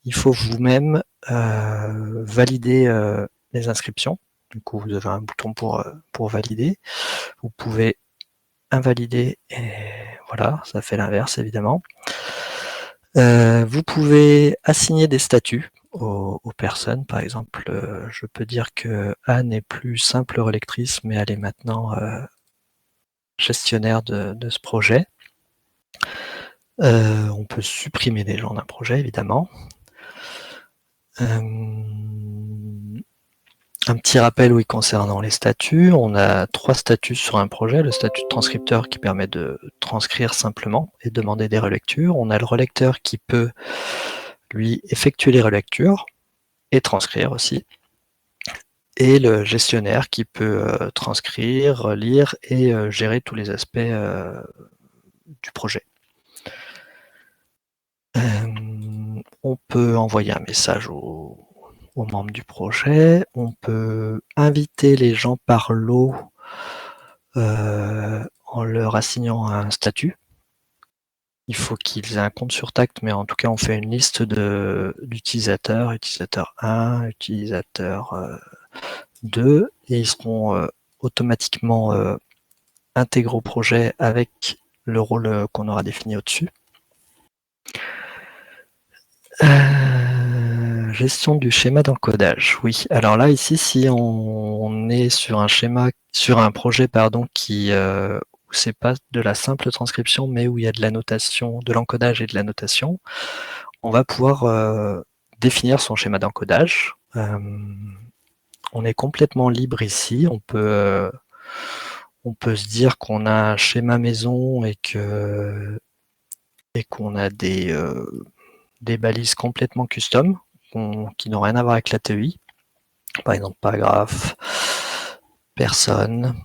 il faut vous-même valider les inscriptions. Du coup, vous avez un bouton pour valider. Vous pouvez invalider et voilà, ça fait l'inverse évidemment. Vous pouvez assigner des statuts aux personnes. Par exemple, je peux dire que Anne n'est plus simple relectrice, mais elle est maintenant gestionnaire de ce projet. On peut supprimer des gens d'un projet, évidemment. Un petit rappel, oui, concernant les statuts. On a 3 statuts sur un projet. Le statut de transcripteur qui permet de transcrire simplement et demander des relectures. On a le relecteur qui peut, lui, effectuer les relectures et transcrire aussi. Et le gestionnaire qui peut transcrire, lire et gérer tous les aspects du projet. On peut envoyer un message aux membres du projet. On peut inviter les gens par lot en leur assignant un statut. Il faut qu'ils aient un compte sur Tact, mais en tout cas, on fait une liste d'utilisateurs, utilisateur 1, utilisateur 2, et ils seront automatiquement intégrés au projet avec le rôle qu'on aura défini au-dessus. Gestion du schéma d'encodage. Oui, alors là, ici, si on est sur un schéma, sur un projet, pardon, qui où c'est pas de la simple transcription, mais où il y a de la notation, de l'encodage et de la notation, on va pouvoir définir son schéma d'encodage. On est complètement libre ici. On peut se dire qu'on a un schéma maison et qu'on a des balises complètement custom qui n'ont rien à voir avec la TEI. Par exemple, paragraphe, personne.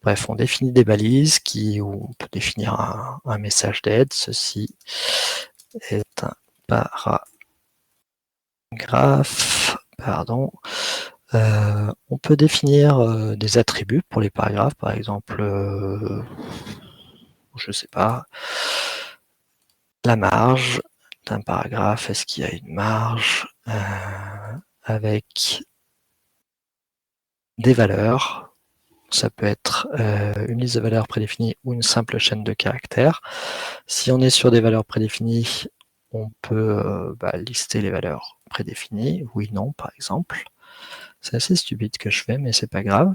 Bref, on définit des balises où on peut définir un message d'aide. Ceci est un paragraphe. Pardon. On peut définir des attributs pour les paragraphes, par exemple, je sais pas, la marge d'un paragraphe, est-ce qu'il y a une marge avec des valeurs? Ça peut être une liste de valeurs prédéfinies ou une simple chaîne de caractères. Si on est sur des valeurs prédéfinies, on peut lister les valeurs prédéfinies, oui, non, par exemple. C'est assez stupide que je fais, mais c'est pas grave.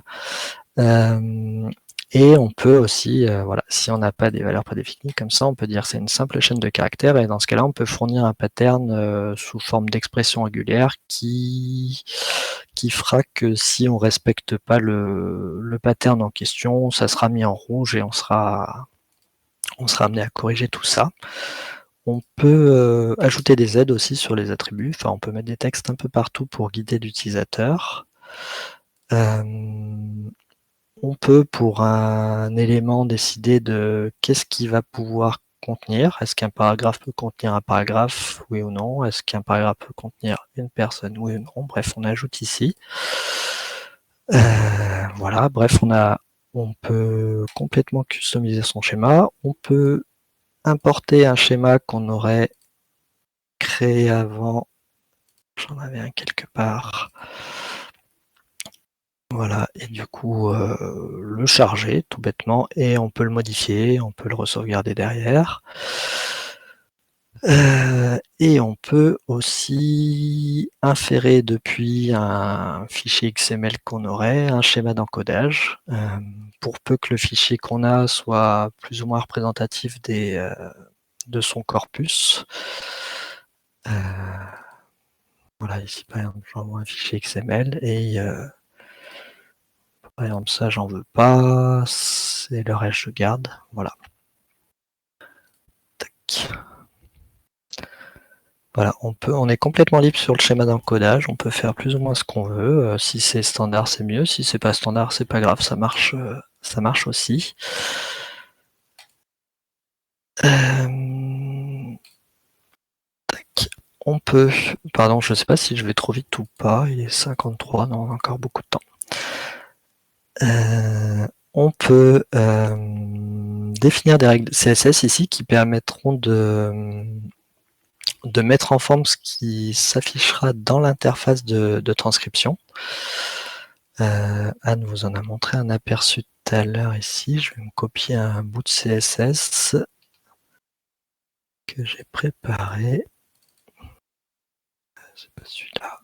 Et on peut aussi, voilà, si on n'a pas des valeurs prédéfinies, comme ça, on peut dire c'est une simple chaîne de caractères, et dans ce cas-là, on peut fournir un pattern sous forme d'expression régulière qui fera que si on respecte pas le pattern en question, ça sera mis en rouge et on sera amené à corriger tout ça. On peut ajouter des aides aussi sur les attributs, enfin on peut mettre des textes un peu partout pour guider l'utilisateur. On peut, pour un élément, décider de qu'est-ce qu'il va pouvoir contenir. Est-ce qu'un paragraphe peut contenir un paragraphe, oui ou non? Est-ce qu'un paragraphe peut contenir une personne, oui ou non? Bref, on ajoute ici. Voilà, bref, on peut complètement customiser son schéma. On peut importer un schéma qu'on aurait créé avant. J'en avais un quelque part. Voilà, et du coup, le charger tout bêtement, et on peut le modifier, on peut le re-sauvegarder derrière. Et on peut aussi inférer depuis un fichier XML qu'on aurait, un schéma d'encodage, pour peu que le fichier qu'on a soit plus ou moins représentatif de son corpus. Voilà, ici par exemple, j'envoie un fichier XML et par exemple ça j'en veux pas, et le reste je garde, voilà. Tac. Voilà, on est complètement libre sur le schéma d'encodage, on peut faire plus ou moins ce qu'on veut. Si c'est standard, c'est mieux. Si c'est pas standard, c'est pas grave, ça marche aussi. On peut, pardon, je ne sais pas si je vais trop vite ou pas, il est 53, non, on a encore beaucoup de temps. On peut définir des règles CSS ici qui permettront de mettre en forme ce qui s'affichera dans l'interface de transcription. Anne vous en a montré un aperçu tout à l'heure ici. Je vais me copier un bout de CSS que j'ai préparé. C'est pas celui-là.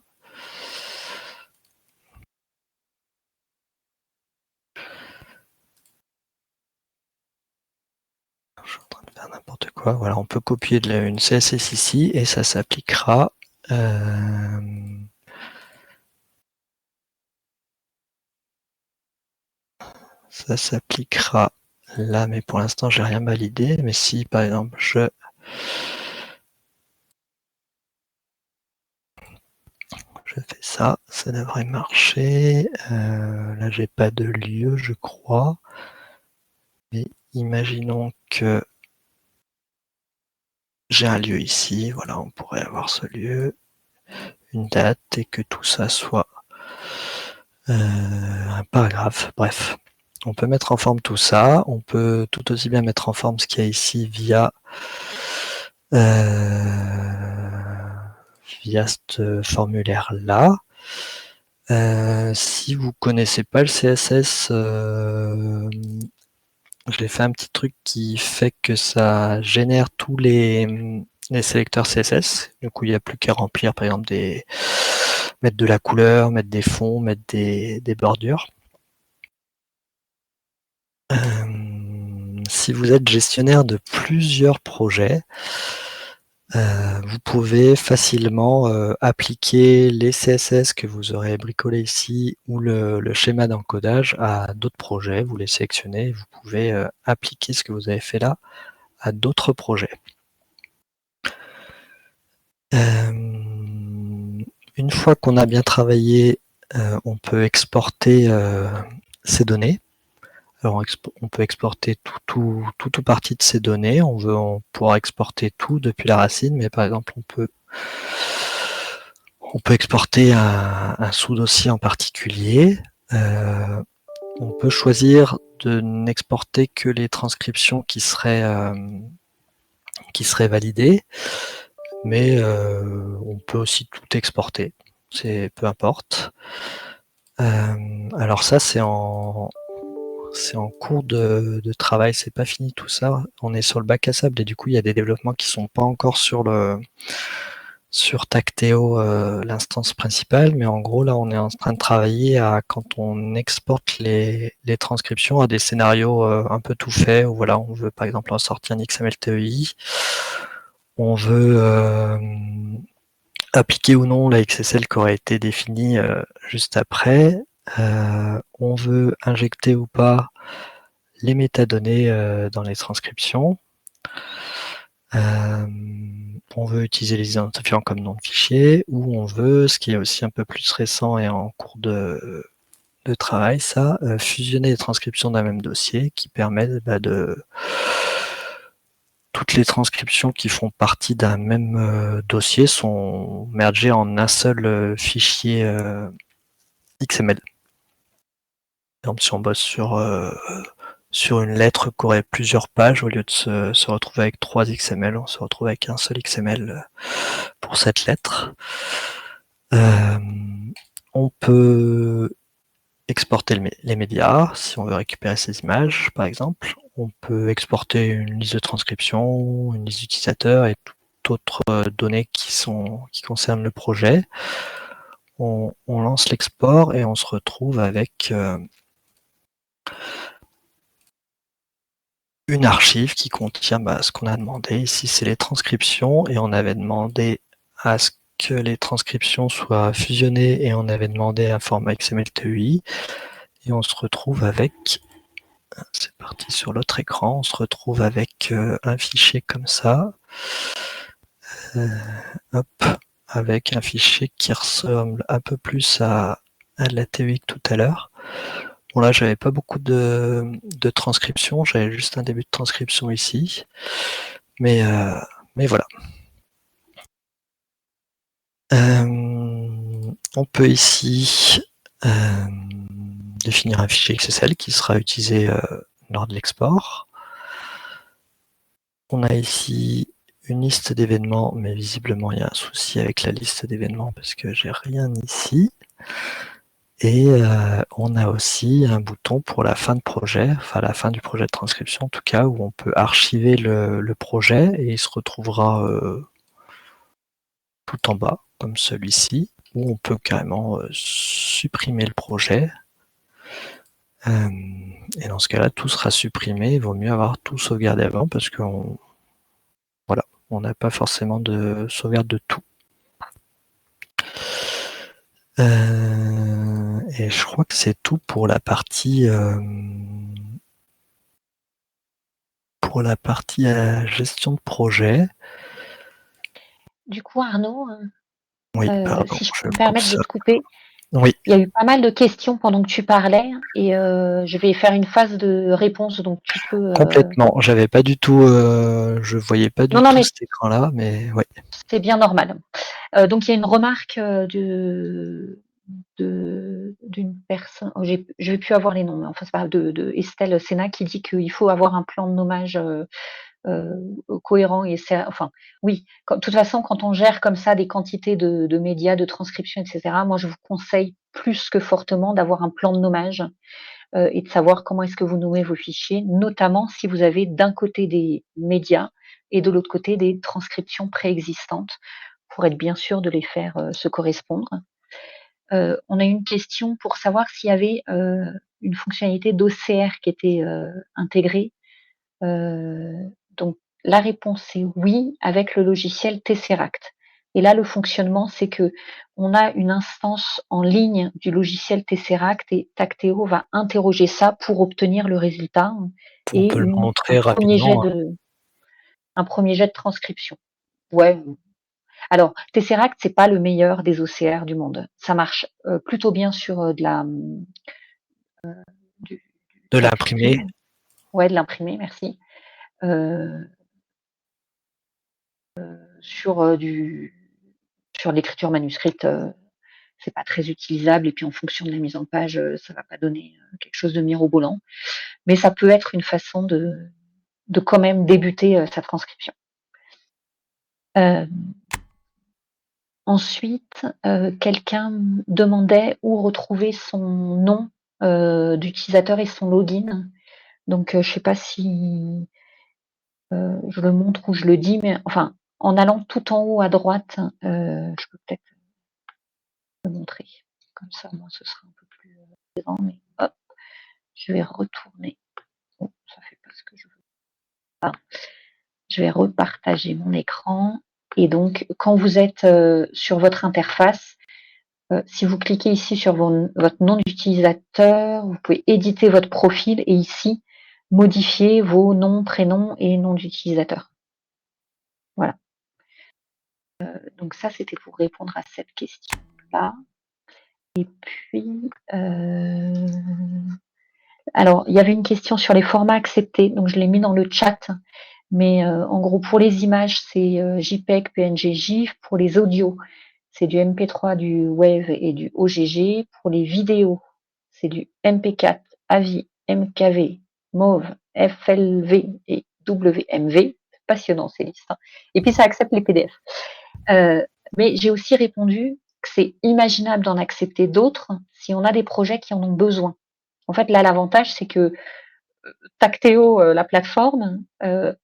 Je suis en train de faire n'importe quoi. Voilà, on peut copier une CSS ici et ça s'appliquera. Ça s'appliquera là, mais pour l'instant, j'ai rien validé. Mais si, par exemple, je fais ça, ça devrait marcher. Là, j'ai pas de lieu, je crois. Mais imaginons que j'ai un lieu ici. Voilà, on pourrait avoir ce lieu, une date, et que tout ça soit un paragraphe. Bref. On peut mettre en forme tout ça. On peut tout aussi bien mettre en forme ce qu'il y a ici via ce formulaire-là. Si vous connaissez pas le CSS, je l'ai fait un petit truc qui fait que ça génère tous les sélecteurs CSS. Du coup, il n'y a plus qu'à remplir, par exemple, mettre de la couleur, mettre des fonds, mettre des bordures. Si vous êtes gestionnaire de plusieurs projets, vous pouvez facilement appliquer les CSS que vous aurez bricolé ici ou le schéma d'encodage à d'autres projets. Vous les sélectionnez et vous pouvez appliquer ce que vous avez fait là à d'autres projets. Une fois qu'on a bien travaillé, on peut exporter ces données. Alors on peut exporter tout ou partie de ces données. On pourra exporter tout depuis la racine, mais par exemple on peut exporter un sous-dossier en particulier. On peut choisir de n'exporter que les transcriptions qui seraient validées, mais on peut aussi tout exporter. C'est peu importe. Alors ça, c'est en cours de travail, c'est pas fini tout ça. On est sur le bac à sable et du coup, il y a des développements qui sont pas encore sur Tacteo, l'instance principale, mais en gros, là, on est en train de travailler quand on exporte les transcriptions à des scénarios un peu tout faits, où voilà, on veut par exemple en sortir un XML TEI, on veut appliquer ou non la XSL qui aurait été définie juste après, on veut injecter ou pas les métadonnées dans les transcriptions. On veut utiliser les identifiants comme nom de fichier, ou on veut, ce qui est aussi un peu plus récent et en cours de travail, ça, fusionner les transcriptions d'un même dossier qui permet de toutes les transcriptions qui font partie d'un même dossier sont mergées en un seul fichier XML. Par exemple, si on bosse sur une lettre qui aurait plusieurs pages, au lieu de se retrouver avec 3 XML, on se retrouve avec un seul XML pour cette lettre. On peut exporter les médias, si on veut récupérer ces images, par exemple. On peut exporter une liste de transcription, une liste d'utilisateurs et toutes autres données qui concernent le projet. On lance l'export et on se retrouve avec une archive qui contient ce qu'on a demandé. Ici, c'est les transcriptions et on avait demandé à ce que les transcriptions soient fusionnées et on avait demandé un format XML TEI. Et on se retrouve avec, c'est parti sur l'autre écran, on se retrouve avec un fichier comme ça, avec un fichier qui ressemble un peu plus à la TEI que tout à l'heure. Bon là, j'avais pas beaucoup de transcription, j'avais juste un début de transcription ici, mais voilà. On peut ici définir un fichier XSL qui sera utilisé lors de l'export. On a ici une liste d'événements, mais visiblement il y a un souci avec la liste d'événements parce que j'ai rien ici. Et on a aussi un bouton pour la fin de projet, enfin la fin du projet de transcription en tout cas, où on peut archiver le projet et il se retrouvera tout en bas, comme celui-ci, où on peut carrément supprimer le projet. Et dans ce cas-là, tout sera supprimé. Il vaut mieux avoir tout sauvegardé avant parce qu'on n'a pas forcément de sauvegarde de tout. Et je crois que c'est tout pour la partie gestion de projet.
Du coup, Arnaud,
Oui, pardon,
si je
je
peux me
coupe
permettre de
ça.
te couper,
Oui,
il y a eu pas mal de questions pendant que tu parlais et je vais faire une phase de réponse, donc tu peux.
complètement. J'avais pas du tout, je voyais pas du
Non,
tout
mais
cet écran-là, mais oui.
c'est bien normal. Donc il y a une remarque d'une personne. Oh, je vais plus avoir les noms, mais enfin c'est pas grave, de Estelle Sénat qui dit qu'il faut avoir un plan de nommage cohérent et enfin oui. De toute façon, quand on gère comme ça des quantités de médias, de transcription, etc. Moi, je vous conseille plus que fortement d'avoir un plan de nommage et de savoir comment est-ce que vous nommez vos fichiers, notamment si vous avez d'un côté des médias et de l'autre côté des transcriptions préexistantes, pour être bien sûr de les faire se correspondre. On a une question pour savoir s'il y avait une fonctionnalité d'OCR qui était intégrée. Donc la réponse est oui, avec le logiciel Tesseract. Et là, le fonctionnement, c'est que on a une instance en ligne du logiciel Tesseract et Tacteo va interroger ça pour obtenir le résultat
On
et
peut le montrer
premier jet
rapidement.
de transcription. Ouais. Alors, Tesseract, c'est pas le meilleur des OCR du monde. Ça marche plutôt bien sur de
De
la
l'imprimer.
picture. Ouais, de l'imprimer, merci. Sur l'écriture manuscrite, c'est pas très utilisable et puis en fonction de la mise en page, ça va pas donner quelque chose de mirobolant. Mais ça peut être une façon de quand même débuter sa transcription. Ensuite, quelqu'un demandait où retrouver son nom d'utilisateur et son login. Donc, je sais pas si je le montre ou je le dis, mais enfin, en allant tout en haut à droite, je peux peut-être le montrer. Comme ça, moi, ce sera un peu plus présent. Mais hop, je vais retourner. Oh, ça fait pas ce que je veux. Ah, je vais repartager mon écran. Et donc, quand vous êtes sur votre interface, si vous cliquez ici sur votre nom d'utilisateur, vous pouvez éditer votre profil et ici modifier vos noms, prénoms et noms d'utilisateur. Voilà. Donc ça, c'était pour répondre à cette question-là. Et puis, alors, il y avait une question sur les formats acceptés, donc je l'ai mis dans le chat. Mais en gros, pour les images, c'est JPEG, PNG, GIF. Pour les audios, c'est du MP3, du WAV et du OGG. Pour les vidéos, c'est du MP4, AVI, MKV, MOV, FLV et WMV. C'est passionnant ces listes. Hein. Et puis ça accepte les PDF. Mais j'ai aussi répondu que c'est imaginable d'en accepter d'autres si on a des projets qui en ont besoin. En fait, là, l'avantage, c'est que Tacteo, la plateforme,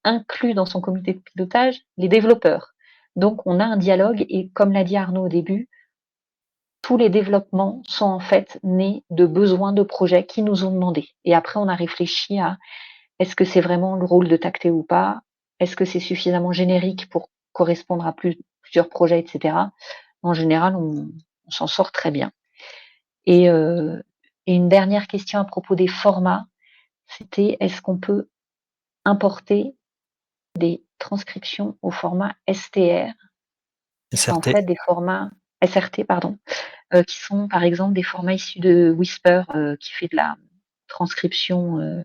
inclut dans son comité de pilotage les développeurs. Donc, on a un dialogue et comme l'a dit Arnaud au début, tous les développements sont en fait nés de besoins de projets qui nous ont demandé. Et après, on a réfléchi à est-ce que c'est vraiment le rôle de Tacteo ou pas? Est-ce que c'est suffisamment générique pour correspondre à plusieurs projets, etc. En général, on s'en sort très bien. Et une dernière question à propos des formats, c'était est-ce qu'on peut importer des transcriptions au format STR,
SRT.
en fait des formats SRT, pardon, qui sont par exemple des formats issus de Whisper qui fait de la transcription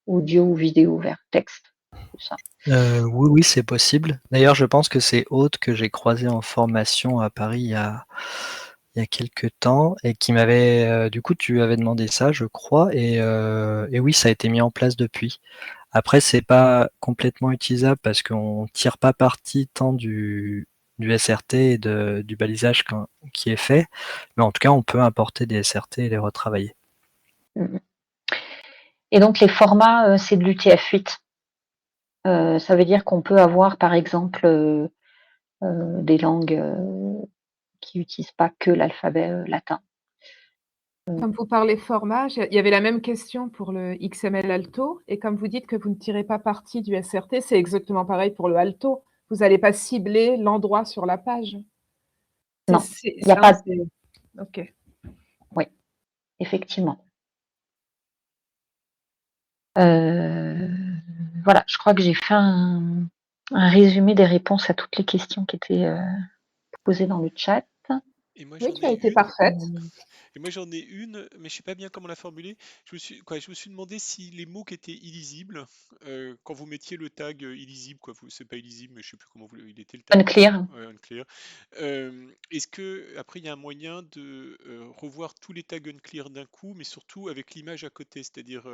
audio ou vidéo vers texte. Ça.
Oui, oui, c'est possible. D'ailleurs, je pense que c'est Aude que j'ai croisé en formation à Paris il y a quelque temps et qui m'avait, du coup, tu avais demandé ça, je crois, et oui, ça a été mis en place depuis. Après, c'est pas complètement utilisable parce qu'on tire pas parti tant du SRT et du balisage qui est fait, mais en tout cas, on peut importer des SRT et les retravailler.
Mmh. Et donc les formats, c'est de l'UTF-8. Ça veut dire qu'on peut avoir, par exemple, des langues, qui utilisent pas que l'alphabet, latin.
Comme vous parlez format, il y avait la même question pour le XML Alto et comme vous dites que vous ne tirez pas parti du SRT, c'est exactement pareil pour le Alto. Vous n'allez pas cibler l'endroit sur la page.
Non, il y a pas
OK.
oui, effectivement. Voilà, je crois que j'ai fait un résumé des réponses à toutes les questions qui étaient, posées dans le chat.
Et moi
Oui,
j'en
tu as
ai
été
une.
parfaite.
Et moi j'en ai une, mais je sais pas bien comment la formuler. Je me suis demandé si les mots qui étaient illisibles, quand vous mettiez le tag illisible, quoi, c'est pas illisible, mais je sais plus comment il était le tag.
Unclear.
Ouais, unclear. Est-ce que après il y a un moyen de revoir tous les tags unclear d'un coup, mais surtout avec l'image à côté, c'est-à-dire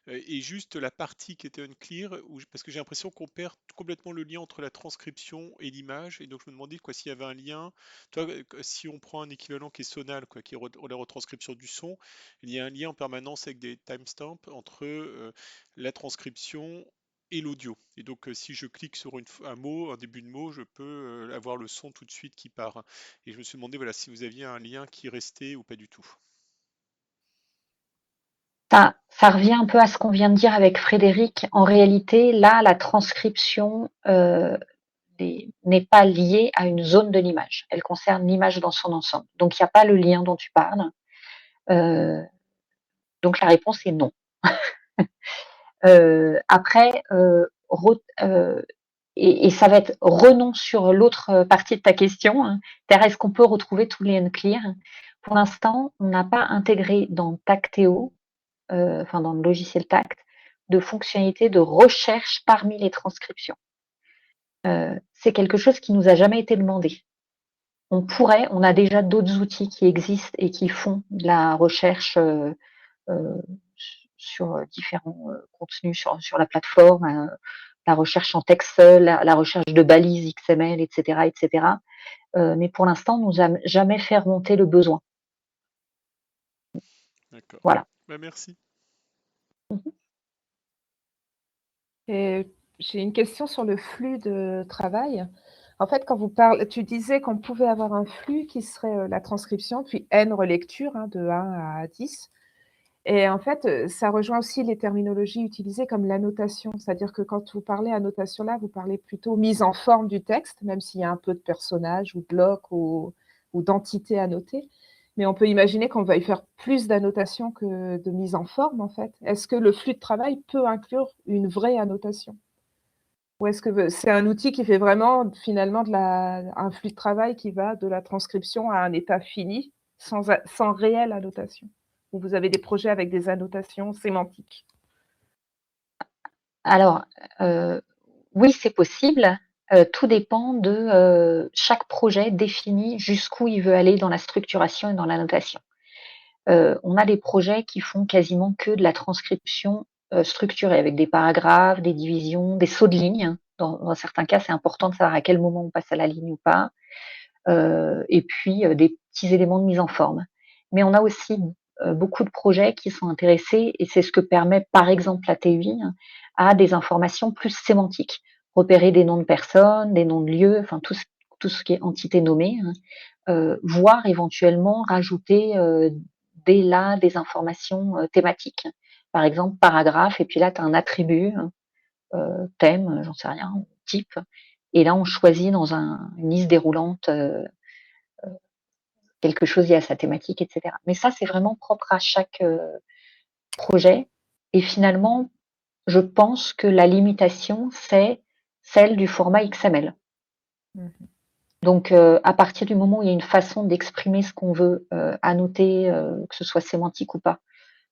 et juste la partie qui était unclear, parce que j'ai l'impression qu'on perd complètement le lien entre la transcription et l'image, et donc je me demandais quoi s'il y avait un lien. Toi, si on prend un équivalent qui est Sonal, quoi, qui est la retranscription du son, il y a un lien en permanence avec des timestamps entre la transcription et l'audio. Et donc, si je clique sur un mot, un début de mot, je peux avoir le son tout de suite qui part. Et je me suis demandé, voilà, si vous aviez un lien qui restait ou pas du tout.
Ça revient un peu à ce qu'on vient de dire avec Frédéric. En réalité, là, la transcription n'est pas liée à une zone de l'image. Elle concerne l'image dans son ensemble. Donc, il n'y a pas le lien dont tu parles. Donc, la réponse est non. Après, et ça va être renom sur l'autre partie de ta question, hein. Est-ce qu'on peut retrouver tous les unclear? Pour l'instant, on n'a pas intégré dans Tacteo, enfin dans le logiciel Tact, de fonctionnalité de recherche parmi les transcriptions. C'est quelque chose qui nous a jamais été demandé. On a déjà d'autres outils qui existent et qui font de la recherche sur différents contenus sur la plateforme, la recherche en texte seul, la recherche de balises XML, etc., etc. Mais pour l'instant, on nous a jamais fait remonter le besoin.
D'accord.
Voilà.
Bah, merci.
Et j'ai une question sur le flux de travail. En fait, quand vous parlez, tu disais qu'on pouvait avoir un flux qui serait la transcription, puis N relectures, hein, de 1 à 10. Et en fait, ça rejoint aussi les terminologies utilisées comme l'annotation. C'est-à-dire que quand vous parlez annotation là, vous parlez plutôt mise en forme du texte, même s'il y a un peu de personnages ou blocs ou d'entités annotées. Mais on peut imaginer qu'on va y faire plus d'annotation que de mise en forme, en fait. Est-ce que le flux de travail peut inclure une vraie annotation? Ou est-ce que c'est un outil qui fait vraiment finalement un flux de travail qui va de la transcription à un état fini, sans réelle annotation? Ou vous avez des projets avec des annotations sémantiques?
Alors, oui, c'est possible. Tout dépend de chaque projet définit jusqu'où il veut aller dans la structuration et dans la notation. On a des projets qui font quasiment que de la transcription structurée, avec des paragraphes, des divisions, des sauts de ligne, hein. Dans certains cas, c'est important de savoir à quel moment on passe à la ligne ou pas, et puis des petits éléments de mise en forme. Mais on a aussi beaucoup de projets qui sont intéressés, et c'est ce que permet par exemple la TUI, hein, à des informations plus sémantiques, repérer des noms de personnes, des noms de lieux, enfin tout ce qui est entité nommée, hein, voire éventuellement rajouter dès là des informations thématiques. Par exemple, paragraphe, et puis là, tu as un attribut, thème, j'en sais rien, type, et là, on choisit dans une liste déroulante quelque chose lié à sa thématique, etc. Mais ça, c'est vraiment propre à chaque projet. Et finalement, je pense que la limitation, c'est celle du format XML.
Mmh.
Donc, à partir du moment où il y a une façon d'exprimer ce qu'on veut annoter, que ce soit sémantique ou pas,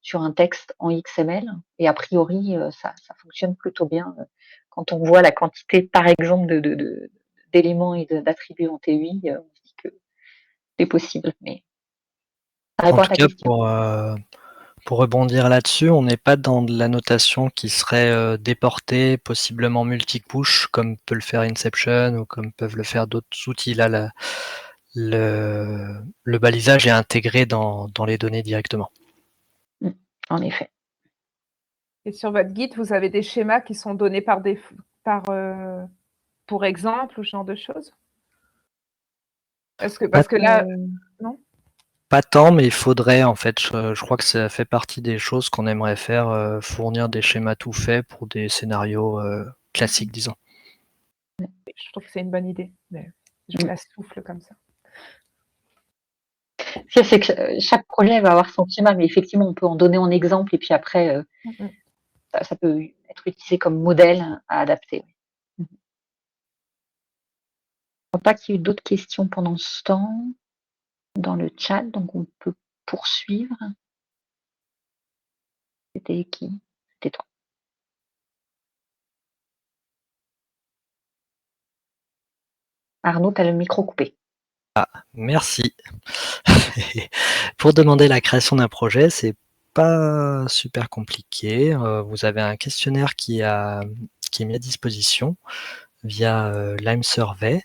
sur un texte en XML, et a priori, ça fonctionne plutôt bien quand on voit la quantité, par exemple, d'éléments et d'attributs en TEI, on se dit que c'est possible. Mais ça
En
répond à
tout
ta
cas,
question.
pour rebondir là-dessus, on n'est pas dans de la notation qui serait déportée, possiblement multi-couche, comme peut le faire Inception ou comme peuvent le faire d'autres outils. Là, le balisage est intégré dans les données directement.
En effet.
Et sur votre guide, vous avez des schémas qui sont donnés pour exemple ou ce genre de choses? Parce que là, non?
Pas tant, mais il faudrait en fait, je crois que ça fait partie des choses qu'on aimerait faire, fournir des schémas tout faits pour des scénarios classiques, disons.
Je trouve que c'est une bonne idée, mais je vous la souffle comme ça.
C'est que chaque projet va avoir son schéma, mais effectivement, on peut en donner en exemple et puis après, ça peut être utilisé comme modèle à adapter. Je ne crois pas qu'il y ait eu d'autres questions pendant ce temps dans le chat, donc on peut poursuivre. C'était qui? C'était toi. Arnaud, tu as le micro coupé.
Merci. Pour demander la création d'un projet, c'est pas super compliqué. Vous avez un questionnaire qui est mis à disposition via Lime Survey,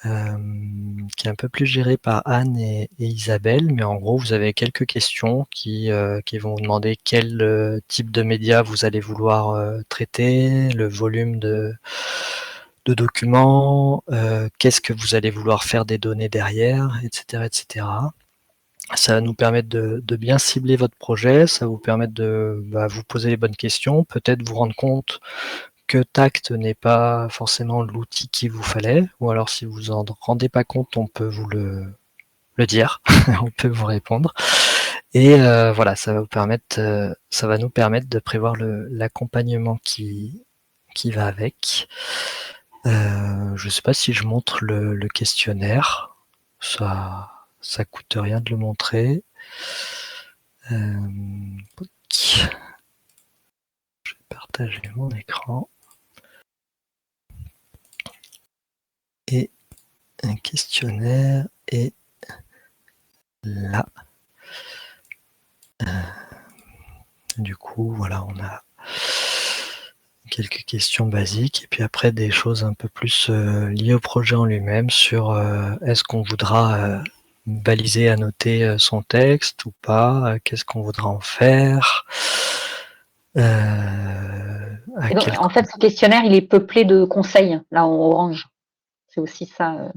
qui est un peu plus géré par Anne et Isabelle, mais en gros, vous avez quelques questions qui vont vous demander quel type de média vous allez vouloir traiter, le volume de documents, qu'est-ce que vous allez vouloir faire des données derrière, etc., etc. Ça va nous permettre de bien cibler votre projet, ça va vous permettre de vous poser les bonnes questions, peut-être vous rendre compte que Tact n'est pas forcément l'outil qu'il vous fallait, ou alors si vous en rendez pas compte, on peut vous le dire, on peut vous répondre. Et voilà, ça va nous permettre de prévoir l'accompagnement qui va avec. Je sais pas si je montre le questionnaire, ça coûte rien de le montrer. Je vais partager mon écran. Et un questionnaire est là. Du coup, voilà, on a quelques questions basiques et puis après des choses un peu plus liées au projet en lui-même sur est-ce qu'on voudra baliser, annoter son texte ou pas, qu'est-ce qu'on voudra en faire.
En fait, ce questionnaire, il est peuplé de conseils, là en orange. C'est aussi ça.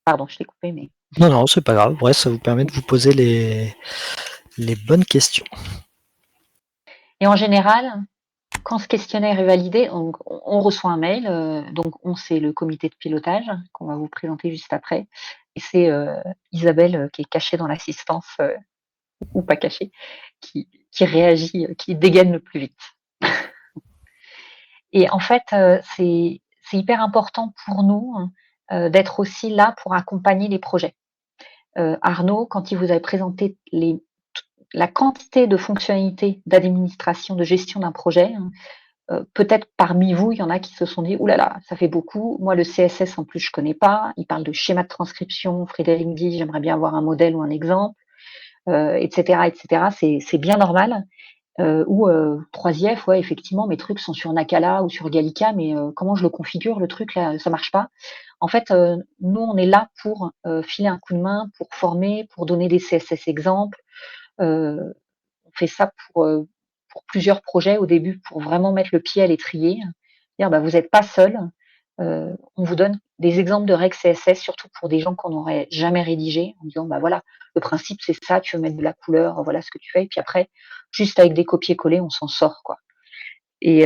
Pardon, je t'ai coupé, mais.
Non, c'est pas grave. Bref, ça vous permet de vous poser les bonnes questions.
Et en général, quand ce questionnaire est validé, on reçoit un mail. Donc, c'est le comité de pilotage qu'on va vous présenter juste après. Et c'est Isabelle qui est cachée dans l'assistance, ou pas cachée, qui réagit, qui dégaine le plus vite. Et en fait, c'est hyper important pour nous d'être aussi là pour accompagner les projets. Arnaud, quand il vous avait présenté la quantité de fonctionnalités d'administration, de gestion d'un projet, peut-être parmi vous, il y en a qui se sont dit « Ouh là là, ça fait beaucoup. Moi, le CSS, en plus, je ne connais pas. Il parle de schéma de transcription. Frédéric dit « J'aimerais bien avoir un modèle ou un exemple. » etc. etc. C'est bien normal. Ou 3IF, ouais, effectivement, mes trucs sont sur Nakala ou sur Gallica, mais comment je le configure, le truc, là, ça marche pas. En fait, nous, on est là pour filer un coup de main, pour former, pour donner des CSS exemples. On fait ça pour plusieurs projets au début, pour vraiment mettre le pied à l'étrier. Dire, vous n'êtes pas seul. On vous donne des exemples de règles CSS, surtout pour des gens qu'on n'aurait jamais rédigés, en disant, voilà, le principe, c'est ça, tu veux mettre de la couleur, voilà ce que tu fais. Et puis après, juste avec des copier-coller, on s'en sort, quoi. Et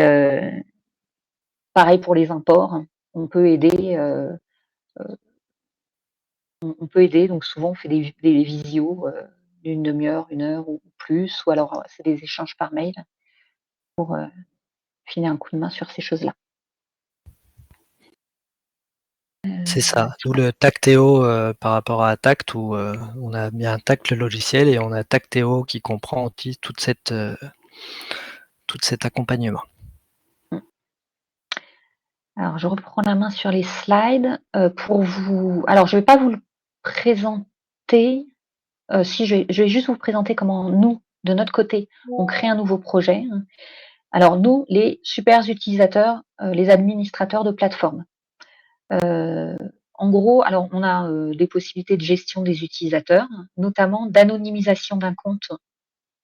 pareil pour les imports, on peut aider. On peut aider, donc souvent on fait des visios d'une demi-heure, 1 heure ou plus, ou alors c'est des échanges par mail pour filer un coup de main sur ces choses-là.
C'est ça, d'où le Tactéo par rapport à Tact, où on a bien Tact le logiciel et on a Tactéo qui comprend aussi tout cet accompagnement.
Alors, je reprends la main sur les slides pour vous. Alors, je ne vais pas vous le présenter. Si, je vais juste vous présenter comment nous, de notre côté, on crée un nouveau projet. Alors, nous, les super utilisateurs, les administrateurs de plateforme. En gros, alors on a des possibilités de gestion des utilisateurs, notamment d'anonymisation d'un compte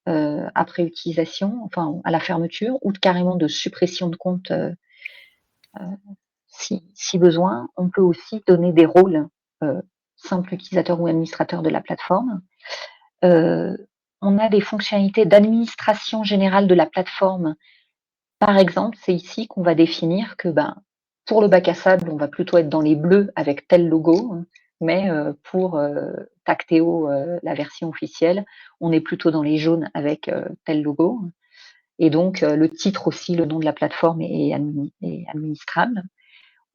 après utilisation, enfin à la fermeture, ou carrément de suppression de compte si besoin. On peut aussi donner des rôles simple utilisateur ou administrateur de la plateforme. On a des fonctionnalités d'administration générale de la plateforme. Par exemple, c'est ici qu'on va définir que pour le bac à sable, on va plutôt être dans les bleus avec tel logo, mais pour Tacteo, la version officielle, on est plutôt dans les jaunes avec tel logo. Et donc, le titre aussi, le nom de la plateforme est administrable.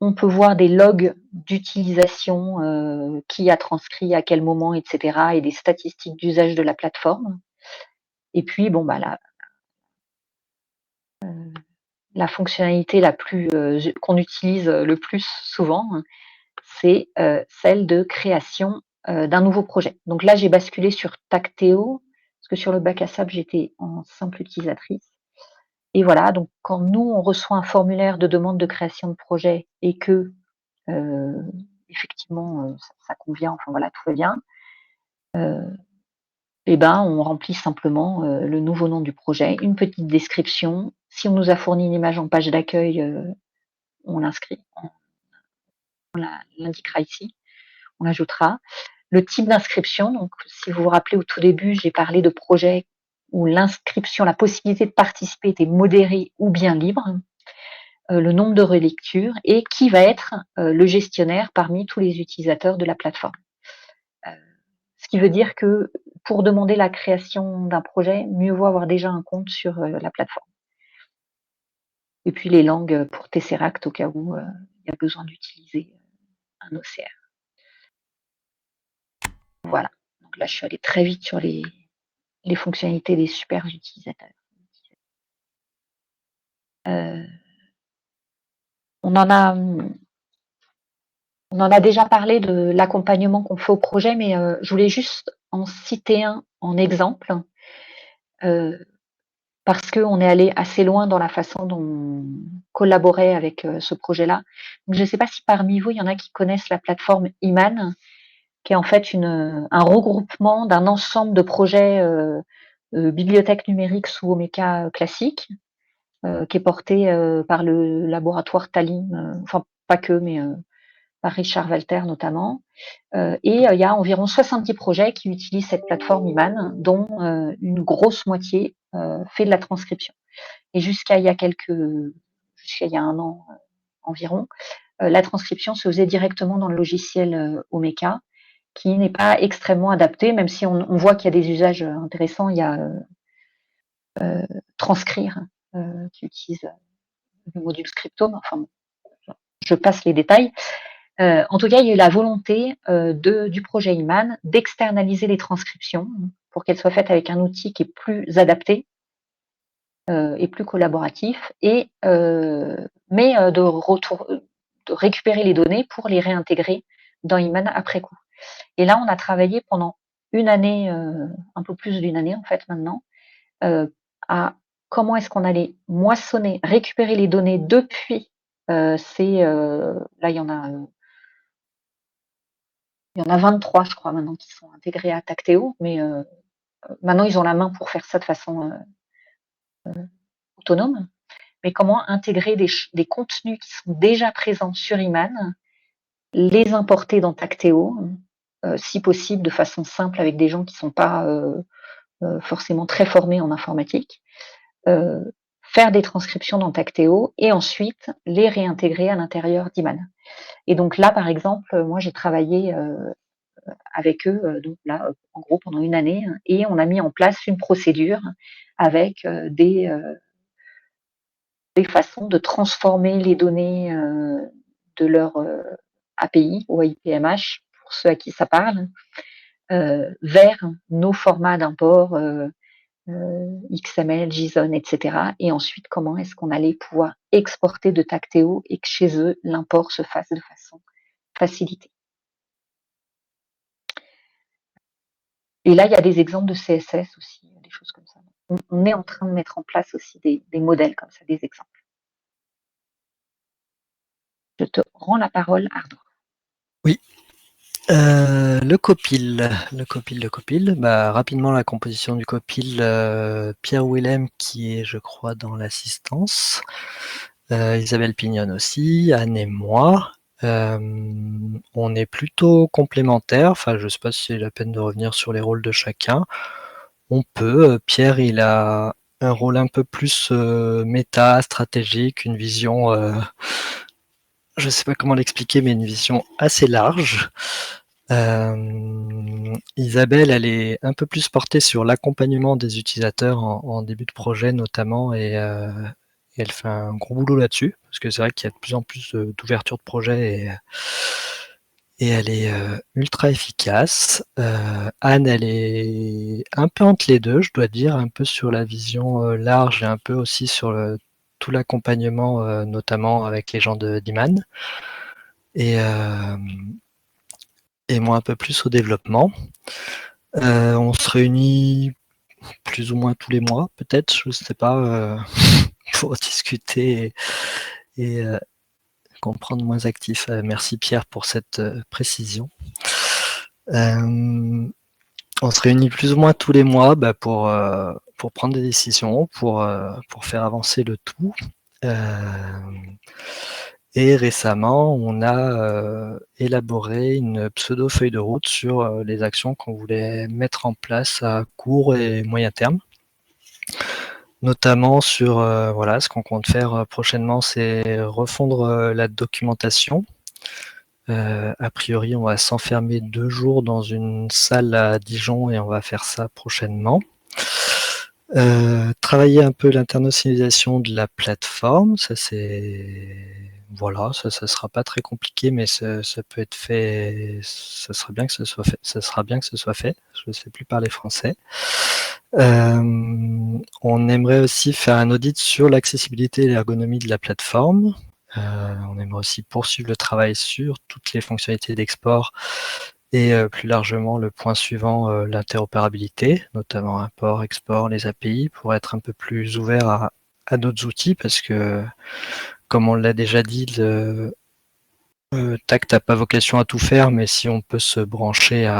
On peut voir des logs d'utilisation, qui a transcrit à quel moment, etc., et des statistiques d'usage de la plateforme. Et puis, la fonctionnalité la plus qu'on utilise le plus souvent, c'est celle de création d'un nouveau projet. Donc là, j'ai basculé sur Tacteo, parce que sur le bac à sable, j'étais en simple utilisatrice. Et voilà, donc quand nous, on reçoit un formulaire de demande de création de projet et que effectivement ça convient, enfin voilà, tout va bien, on remplit simplement le nouveau nom du projet, une petite description. Si on nous a fourni une image en page d'accueil, on l'inscrit, on l'indiquera ici, on l'ajoutera. Le type d'inscription, donc si vous vous rappelez au tout début, j'ai parlé de projets où l'inscription, la possibilité de participer était modérée ou bien libre, le nombre de relectures et qui va être le gestionnaire parmi tous les utilisateurs de la plateforme. Ce qui veut dire que pour demander la création d'un projet, mieux vaut avoir déjà un compte sur la plateforme. Et puis les langues pour Tesseract au cas où il y a besoin d'utiliser un OCR. Voilà. Donc là, je suis allée très vite sur les fonctionnalités des super utilisateurs. On en a déjà parlé de l'accompagnement qu'on fait au projet, mais je voulais juste en citer un en exemple, parce qu'on est allé assez loin dans la façon dont on collaborait avec ce projet-là. Donc, je ne sais pas si parmi vous, il y en a qui connaissent la plateforme Iman, qui est en fait un regroupement d'un ensemble de projets bibliothèque numérique sous Omeka classique, qui est porté par le laboratoire Talim, enfin pas que, mais par Richard Walter notamment. Et il y a environ 70 projets qui utilisent cette plateforme Iman, dont une grosse moitié fait de la transcription. Et jusqu'à il y a un an environ, la transcription se faisait directement dans le logiciel Omeka, qui n'est pas extrêmement adapté, même si on voit qu'il y a des usages intéressants. Il y a Transcrire, qui utilise le module Scriptome. Enfin, je passe les détails. En tout cas, il y a eu la volonté du projet Iman d'externaliser les transcriptions pour qu'elles soient faites avec un outil qui est plus adapté et plus collaboratif, mais de récupérer les données pour les réintégrer dans Iman après coup. Et là, on a travaillé pendant une année, un peu plus d'une année en fait maintenant, à comment est-ce qu'on allait moissonner, récupérer les données depuis là, il y en a 23, je crois, maintenant, qui sont intégrés à Tacteo, mais maintenant, ils ont la main pour faire ça de façon autonome. Mais comment intégrer des contenus qui sont déjà présents sur Iman, les importer dans Tacteo, si possible de façon simple avec des gens qui ne sont pas forcément très formés en informatique, faire des transcriptions dans Tacteo et ensuite les réintégrer à l'intérieur d'Iman. Et donc là, par exemple, moi, j'ai travaillé avec eux, donc là, en gros, pendant une année, et on a mis en place une procédure avec des façons de transformer les données de leur API ou IPMH, pour ceux à qui ça parle, vers nos formats d'import XML, JSON, etc. Et ensuite, comment est-ce qu'on allait pouvoir exporter de Tacteo et que chez eux, l'import se fasse de façon facilitée. Et là, il y a des exemples de CSS aussi, des choses comme ça. On est en train de mettre en place aussi des modèles comme ça, des exemples. Je te rends la parole, Arnaud.
Oui. Le copil. Bah, rapidement, la composition du copil. Pierre Willem, qui est, je crois, dans l'assistance. Isabelle Pignonne aussi, Anne et moi. On est plutôt complémentaires. Enfin, je ne sais pas si c'est la peine de revenir sur les rôles de chacun. On peut. Pierre, il a un rôle un peu plus méta, stratégique, une vision, je ne sais pas comment l'expliquer, mais une vision assez large. Isabelle, elle est un peu plus portée sur l'accompagnement des utilisateurs en début de projet notamment, et elle fait un gros boulot là-dessus, parce que c'est vrai qu'il y a de plus en plus d'ouverture de projet, et elle est ultra efficace. Anne, elle est un peu entre les deux, je dois dire, un peu sur la vision large et un peu aussi sur tout l'accompagnement, notamment avec les gens d'Iman. Et moi un peu plus au développement. On se réunit plus ou moins tous les mois, peut-être, je ne sais pas, pour discuter et comprendre moins actif. Merci Pierre pour cette précision. On se réunit plus ou moins tous les mois pour prendre des décisions, pour faire avancer le tout. Et récemment, on a élaboré une pseudo-feuille de route sur les actions qu'on voulait mettre en place à court et moyen terme. Notamment sur voilà, ce qu'on compte faire prochainement, c'est refondre la documentation. A priori, on va s'enfermer 2 jours dans une salle à Dijon et on va faire ça prochainement. Travailler un peu l'internationalisation de la plateforme, ça c'est voilà, ça sera pas très compliqué, mais ça peut être fait. Ça serait bien que ce soit fait. Ça sera bien que ce soit fait. Je ne sais plus parler français. On aimerait aussi faire un audit sur l'accessibilité et l'ergonomie de la plateforme. On aimerait aussi poursuivre le travail sur toutes les fonctionnalités d'export et plus largement le point suivant, l'interopérabilité, notamment import, export, les API, pour être un peu plus ouvert à d'autres outils, parce que, comme on l'a déjà dit, Tact n'a pas vocation à tout faire, mais si on peut se brancher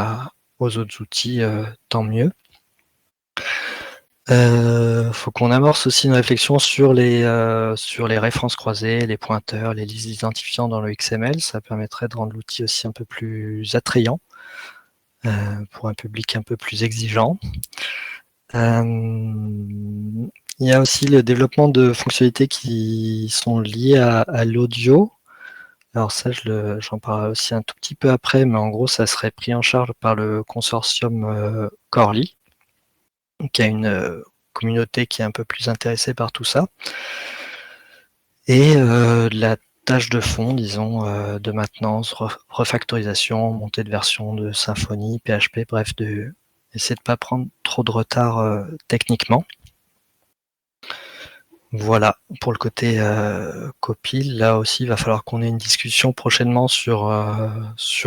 aux autres outils, tant mieux. Faut qu'on amorce aussi une réflexion sur les références croisées, les pointeurs, les listes identifiants dans le XML. Ça permettrait de rendre l'outil aussi un peu plus attrayant pour un public un peu plus exigeant. Il y a aussi le développement de fonctionnalités qui sont liées à l'audio. Alors ça, j'en parlerai aussi un tout petit peu après, mais en gros, ça serait pris en charge par le consortium Corely, qui a une communauté qui est un peu plus intéressée par tout ça. Et la tâche de fond, disons, de maintenance, refactorisation, montée de version de Symfony, PHP, bref, essayer de ne pas prendre trop de retard techniquement. Voilà, pour le côté copil, là aussi, il va falloir qu'on ait une discussion prochainement sur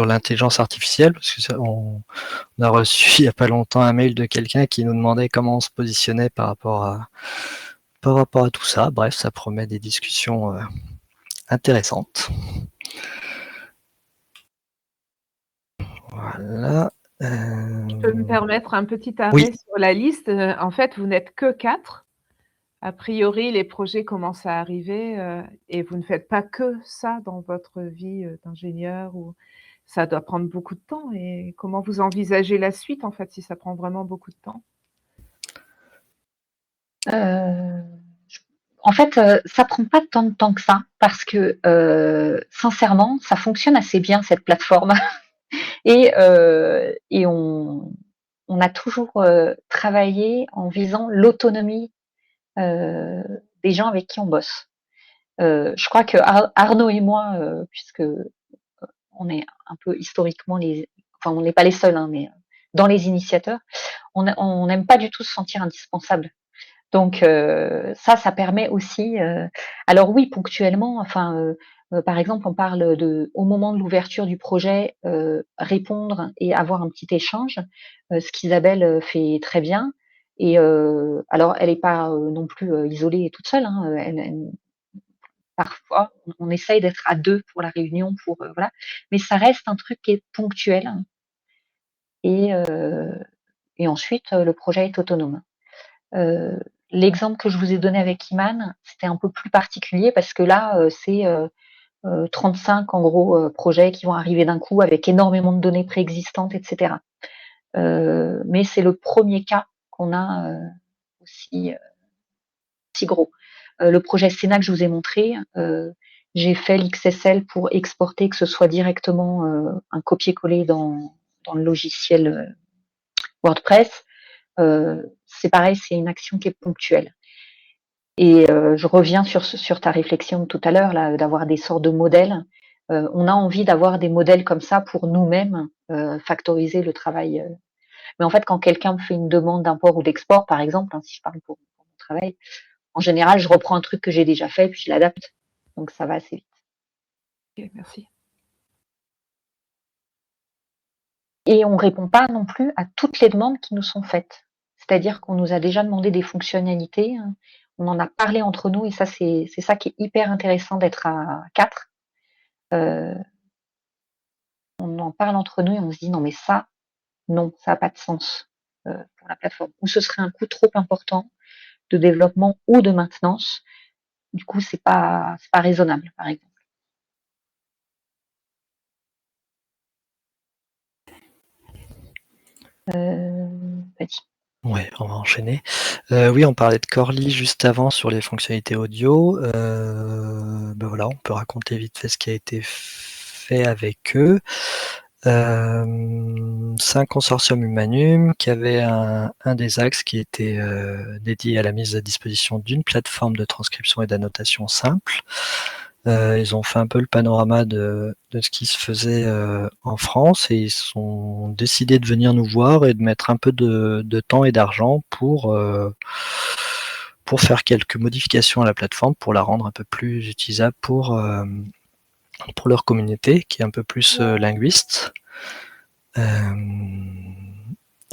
l'intelligence artificielle, parce que on a reçu il n'y a pas longtemps un mail de quelqu'un qui nous demandait comment on se positionnait par rapport à tout ça. Bref, ça promet des discussions intéressantes. Voilà.
Je peux me permettre un petit arrêt
Oui.
sur la liste. En fait, vous n'êtes que 4. A priori, les projets commencent à arriver et vous ne faites pas que ça dans votre vie d'ingénieur, ou ça doit prendre beaucoup de temps. Et comment vous envisagez la suite, en fait, si ça prend vraiment beaucoup de temps?
En fait, ça prend pas tant de temps que ça, parce que sincèrement, ça fonctionne assez bien cette plateforme. Et on a toujours travaillé en visant l'autonomie des gens avec qui on bosse. Je crois que Arnaud et moi, puisque on est un peu historiquement on n'est pas les seuls, hein, mais dans les initiateurs, on n'aime pas du tout se sentir indispensable. Donc ça permet aussi. Alors oui, ponctuellement, enfin, par exemple, on parle au moment de l'ouverture du projet, répondre et avoir un petit échange, ce qu'Isabelle fait très bien. Et alors, elle n'est pas non plus isolée et toute seule. Hein, parfois, on essaye d'être à deux pour la réunion, voilà. Mais ça reste un truc qui est ponctuel. Et, et ensuite, le projet est autonome. L'exemple que je vous ai donné avec Iman, c'était un peu plus particulier parce que là, c'est 35 en gros projets qui vont arriver d'un coup avec énormément de données préexistantes, etc. Mais c'est le premier cas qu'on a aussi gros. Le projet Sénat que je vous ai montré, j'ai fait l'XSL pour exporter, que ce soit directement un copier-coller dans le logiciel WordPress. C'est pareil, c'est une action qui est ponctuelle. Et je reviens sur ta réflexion de tout à l'heure, là, d'avoir des sortes de modèles. On a envie d'avoir des modèles comme ça pour nous-mêmes, factoriser le travail. Mais en fait, quand quelqu'un me fait une demande d'import ou d'export, par exemple, si je parle pour mon travail, en général, je reprends un truc que j'ai déjà fait, puis je l'adapte. Donc ça va assez vite.
Ok, merci.
Et on ne répond pas non plus à toutes les demandes qui nous sont faites. C'est-à-dire qu'on nous a déjà demandé des fonctionnalités, on en a parlé entre nous, et ça, c'est ça qui est hyper intéressant d'être à 4. On en parle entre nous et on se dit non, mais ça, non, ça n'a pas de sens pour la plateforme. Ou ce serait un coût trop important de développement ou de maintenance. Du coup, c'est pas raisonnable, par exemple. Vas-y.
Ouais, on va enchaîner. Oui, on parlait de Corely juste avant sur les fonctionnalités audio. Ben voilà, on peut raconter vite fait ce qui a été fait avec eux. C'est un consortium Humanum qui avait un des axes qui était dédié à la mise à disposition d'une plateforme de transcription et d'annotation simple. Ils ont fait un peu le panorama de ce qui se faisait en France et ils ont décidé de venir nous voir et de mettre un peu de temps et d'argent pour faire quelques modifications à la plateforme, pour la rendre un peu plus utilisable pour leur communauté qui est un peu plus linguiste.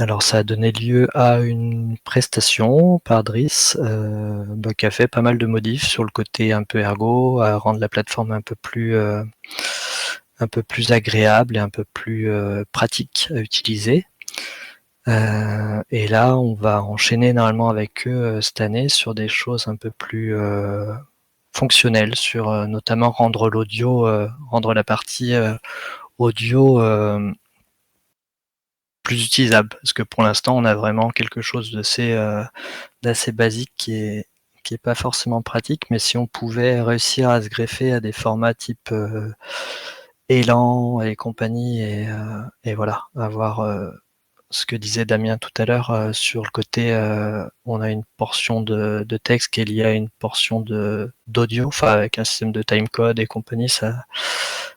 Alors ça a donné lieu à une prestation par Driss qui a fait pas mal de modifs sur le côté un peu ergo, à rendre la plateforme un peu plus agréable et un peu plus pratique à utiliser. Et là, on va enchaîner normalement avec eux cette année sur des choses un peu plus fonctionnelles, sur notamment rendre l'audio, rendre la partie audio plus utilisable, parce que pour l'instant on a vraiment quelque chose d'assez basique qui est pas forcément pratique, mais si on pouvait réussir à se greffer à des formats type Elan et compagnie et voilà, avoir ce que disait Damien tout à l'heure sur le côté on a une portion de texte qui est liée à une portion d'audio, enfin avec un système de timecode et compagnie, ça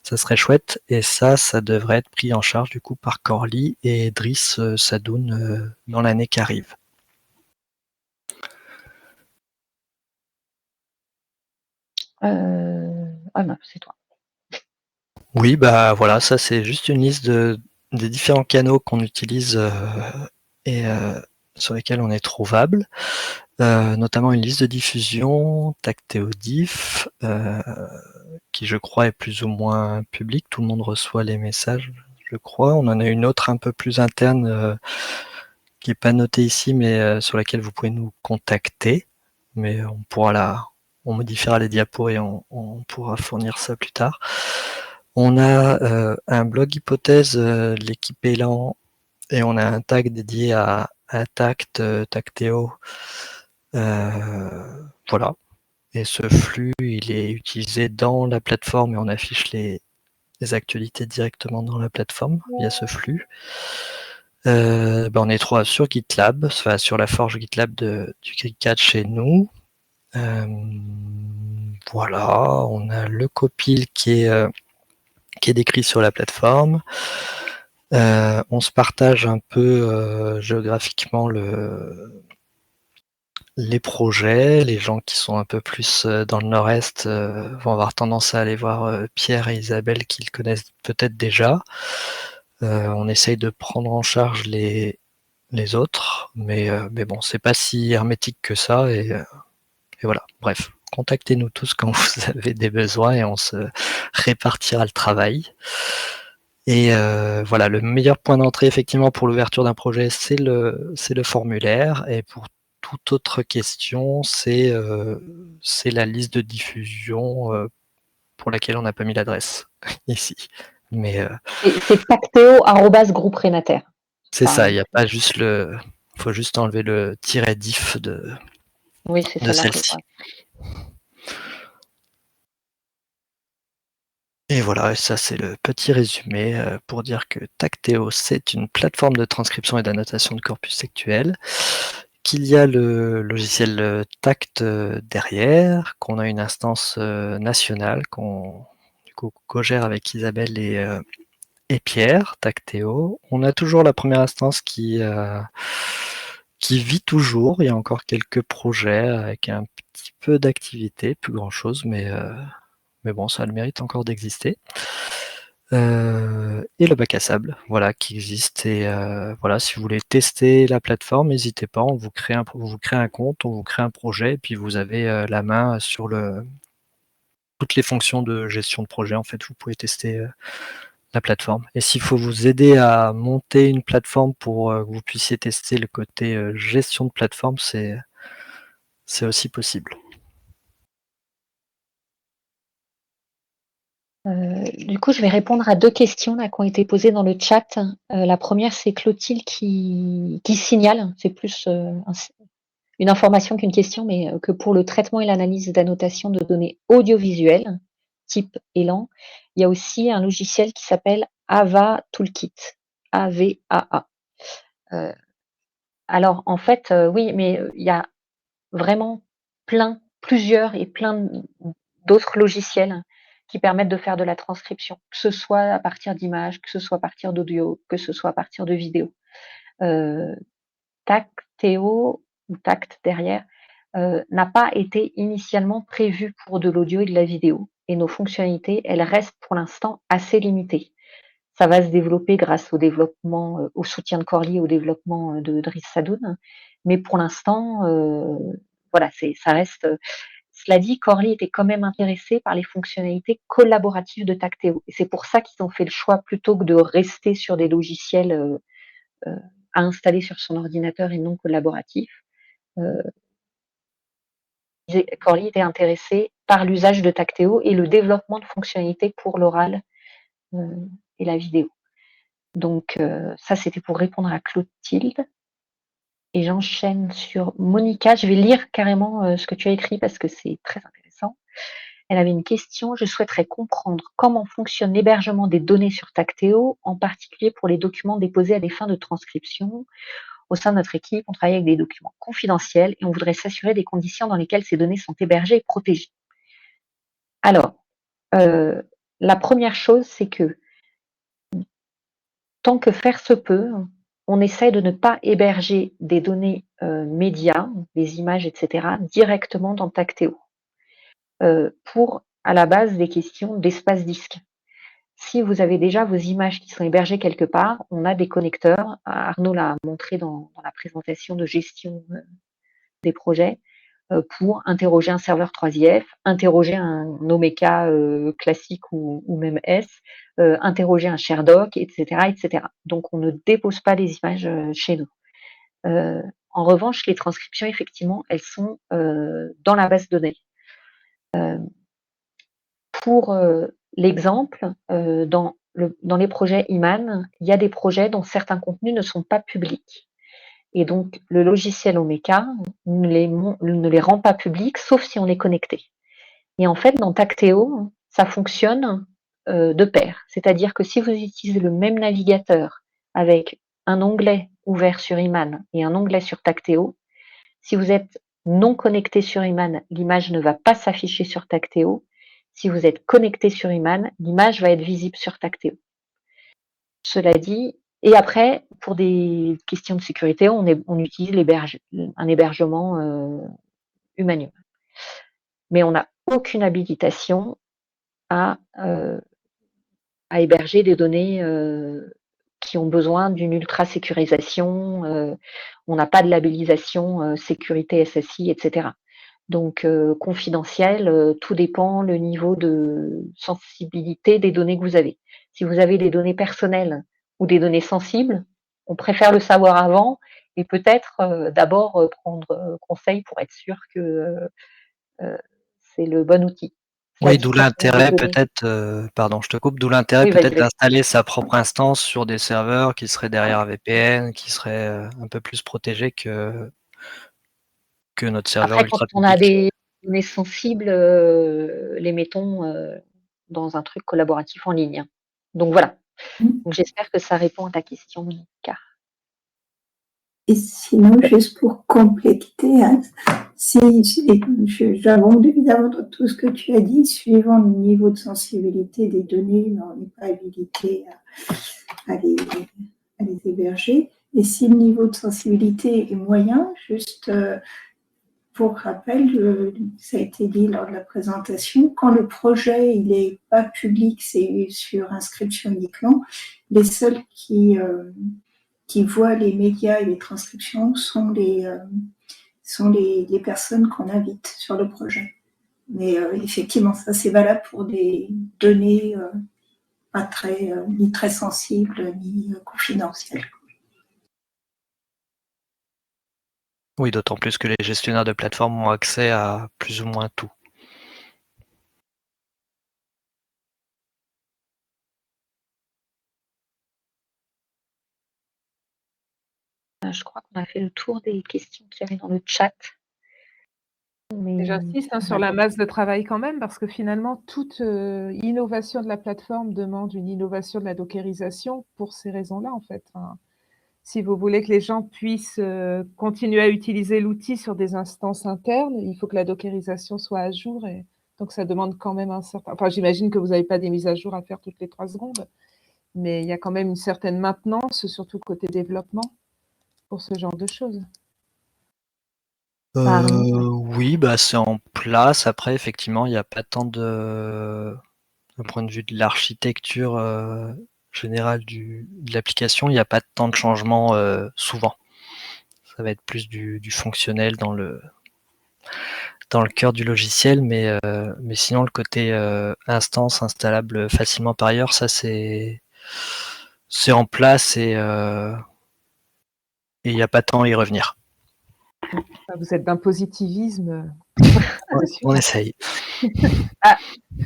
serait chouette, et ça devrait être pris en charge du coup par Corely et Driss Sadoun dans l'année qui arrive.
Non, c'est toi.
Oui, bah voilà, ça c'est juste une liste des différents canaux qu'on utilise et sur lesquels on est trouvable. Notamment une liste de diffusion, Tactéodiff, qui je crois est plus ou moins publique, tout le monde reçoit les messages, je crois. On en a une autre un peu plus interne qui n'est pas notée ici, mais sur laquelle vous pouvez nous contacter. Mais on modifiera les diapos et on pourra fournir ça plus tard. On a un blog hypothèse, l'équipe Elan, et on a un tag dédié à Tactéo. Voilà. Et ce flux, il est utilisé dans la plateforme et on affiche les actualités directement dans la plateforme via ce flux. On est trois sur GitLab, enfin, sur la forge GitLab du KiCad chez nous. Voilà, on a le copil qui est décrit sur la plateforme. On se partage un peu géographiquement les projets. Les gens qui sont un peu plus dans le nord-est vont avoir tendance à aller voir Pierre et Isabelle qu'ils connaissent peut-être déjà. On essaye de prendre en charge les autres, mais bon, c'est pas si hermétique que ça, et voilà. Bref, contactez-nous tous quand vous avez des besoins et on se répartira le travail. Et voilà, le meilleur point d'entrée effectivement pour l'ouverture d'un projet, c'est le formulaire, et pour toute autre question, c'est la liste de diffusion pour laquelle on n'a pas mis l'adresse ici. Mais
C'est tacteo@groupe Renater.
c'est ça, il
Enfin,
n'y a pas juste faut juste enlever le -diff de
oui, c'est celle-là que je
celle-ci.
vois.
Et voilà, ça c'est le petit résumé pour dire que Tacteo, c'est une plateforme de transcription et d'annotation de corpus textuel, qu'il y a le logiciel Tact derrière, qu'on a une instance nationale qu'on co-gère avec Isabelle et Pierre, Tacteo. On a toujours la première instance qui vit toujours. Il y a encore quelques projets avec un petit peu d'activité, plus grand chose, mais bon, ça a le mérite encore d'exister. Et le bac à sable, voilà, qui existe. Et voilà, si vous voulez tester la plateforme, n'hésitez pas, on vous crée un compte, on vous crée un projet, et puis vous avez la main sur toutes les fonctions de gestion de projet. En fait, vous pouvez tester la plateforme. Et s'il faut vous aider à monter une plateforme pour que vous puissiez tester le côté gestion de plateforme, c'est aussi possible.
Du coup, je vais répondre à 2 questions là qui ont été posées dans le chat. La première, c'est Clotilde qui signale, c'est plus une information qu'une question, mais que pour le traitement et l'analyse d'annotation de données audiovisuelles, type Elan, il y a aussi un logiciel qui s'appelle AVA Toolkit, AVAA. Alors en fait, oui, mais il y a vraiment plusieurs et plein d'autres logiciels qui permettent de faire de la transcription, que ce soit à partir d'images, que ce soit à partir d'audio, que ce soit à partir de vidéos. Tacteo ou Tact derrière n'a pas été initialement prévu pour de l'audio et de la vidéo, et nos fonctionnalités, elles restent pour l'instant assez limitées. Ça va se développer grâce au développement, au soutien de Corly, au développement de Driss Sadoun, mais pour l'instant, voilà, ça reste. Cela dit, Corly était quand même intéressé par les fonctionnalités collaboratives de Tacteo, et c'est pour ça qu'ils ont fait le choix, plutôt que de rester sur des logiciels à installer sur son ordinateur et non collaboratifs. Corly était intéressé par l'usage de Tacteo et le développement de fonctionnalités pour l'oral et la vidéo. Donc ça, c'était pour répondre à Clotilde. Et j'enchaîne sur Monica. Je vais lire carrément ce que tu as écrit parce que c'est très intéressant. Elle avait une question. Je souhaiterais comprendre comment fonctionne l'hébergement des données sur Tacteo, en particulier pour les documents déposés à des fins de transcription. Au sein de notre équipe, on travaille avec des documents confidentiels et on voudrait s'assurer des conditions dans lesquelles ces données sont hébergées et protégées. Alors, la première chose, c'est que tant que faire se peut, on essaie de ne pas héberger des données médias, des images, etc., directement dans Tacteo, pour, à la base, des questions d'espace disque. Si vous avez déjà vos images qui sont hébergées quelque part, on a des connecteurs. Arnaud l'a montré dans la présentation de gestion des projets, pour interroger un serveur 3IF, interroger un Omeka classique ou même S, interroger un ShareDoc, etc., etc. Donc on ne dépose pas les images chez nous. En revanche, les transcriptions, effectivement, elles sont dans la base de données. Pour l'exemple, dans les projets Iman, il y a des projets dont certains contenus ne sont pas publics. Et donc, le logiciel Omeka ne les rend pas publics, sauf si on est connecté. Et en fait, dans Tacteo, ça fonctionne de pair. C'est-à-dire que si vous utilisez le même navigateur avec un onglet ouvert sur Iman et un onglet sur Tacteo, si vous êtes non connecté sur Iman, l'image ne va pas s'afficher sur Tacteo. Si vous êtes connecté sur Iman, l'image va être visible sur Tacteo. Cela dit, Et après, pour des questions de sécurité, on utilise un hébergement Humanium. Mais on n'a aucune habilitation à héberger des données qui ont besoin d'une ultra sécurisation. On n'a pas de labellisation sécurité SSI, etc. Donc confidentiel, tout dépend le niveau de sensibilité des données que vous avez. Si vous avez des données personnelles ou des données sensibles, on préfère le savoir avant et peut-être d'abord prendre conseil pour être sûr que c'est le bon outil. Cela
Oui,
dit,
d'où
quand on a des
l'intérêt
données...
peut-être, pardon, je te coupe, d'où l'intérêt
Oui, vas-y,
peut-être
vas-y.
d'installer sa propre instance sur des serveurs qui seraient derrière un VPN, qui seraient un peu plus protégés que notre serveur
Après, quand
ultra
on a
public.
des données sensibles, les mettons dans un truc collaboratif en ligne. Donc voilà. Donc j'espère que ça répond à ta question, Monica.
Et sinon, juste pour compléter, hein, j'abonde évidemment dans tout ce que tu as dit, suivant le niveau de sensibilité des données, on n'est pas habilité à les héberger. Et si le niveau de sensibilité est moyen, juste pour rappel, ça a été dit lors de la présentation, quand le projet il n'est pas public, c'est sur inscription uniquement, les seuls qui voient les médias et les transcriptions sont les personnes qu'on invite sur le projet. Mais effectivement, ça c'est valable pour des données pas ni très sensibles ni confidentielles.
Oui, d'autant plus que les gestionnaires de plateformes ont accès à plus ou moins tout.
Je crois qu'on a fait le tour des questions qu'il y avait dans le chat.
Et j'insiste sur la masse de travail quand même, parce que finalement, toute innovation de la plateforme demande une innovation de la dockerisation pour ces raisons-là, en fait. Enfin, si vous voulez que les gens puissent continuer à utiliser l'outil sur des instances internes, il faut que la dockerisation soit à jour. Et donc, ça demande quand même un certain... Enfin, j'imagine que vous n'avez pas des mises à jour à faire toutes les 3 secondes, mais il y a quand même une certaine maintenance, surtout côté développement, pour ce genre de choses.
Oui, bah, c'est en place. Après, effectivement, il n'y a pas tant de... D'un point de vue de l'architecture générale de l'application, il n'y a pas tant de changements souvent. Ça va être plus du fonctionnel dans le cœur du logiciel, mais sinon le côté instance installable facilement par ailleurs, ça c'est en place et il n'y a pas tant à y revenir.
Vous êtes d'un positivisme.
On essaye.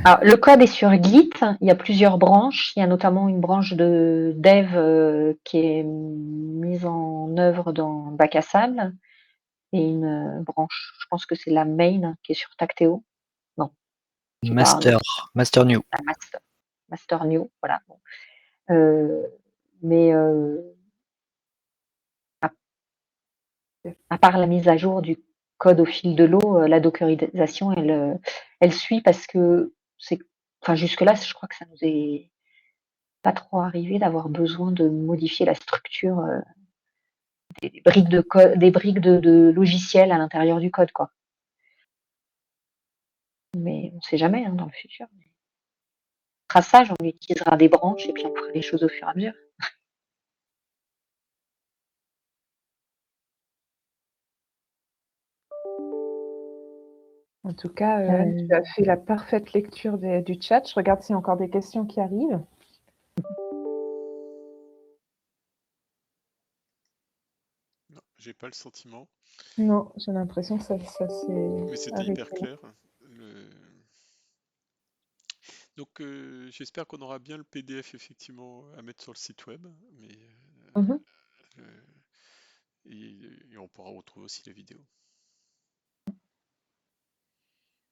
Alors, le code est sur Git, il y a plusieurs branches. Il y a notamment une branche de dev qui est mise en œuvre dans Bac à sable et une branche, je pense que c'est la main qui est sur Tacteo. Non.
Master New.
La master New, voilà. Mais à part la mise à jour du code au fil de l'eau, la dockerisation, elle suit parce que jusque-là, je crois que ça nous est pas trop arrivé d'avoir besoin de modifier la structure des briques de logiciels à l'intérieur du code, quoi. Mais on ne sait jamais, hein, dans le futur. Traçage, on utilisera des branches et puis on fera les choses au fur et à mesure.
En tout cas, Anne, tu as fait la parfaite lecture du chat. Je regarde s'il y a encore des questions qui arrivent.
Non, j'ai pas le sentiment.
Non, j'ai l'impression que ça s'est
Mais c'était
arrêté.
hyper clair. Donc j'espère qu'on aura bien le PDF effectivement à mettre sur le site web, mais et on pourra retrouver aussi la vidéo.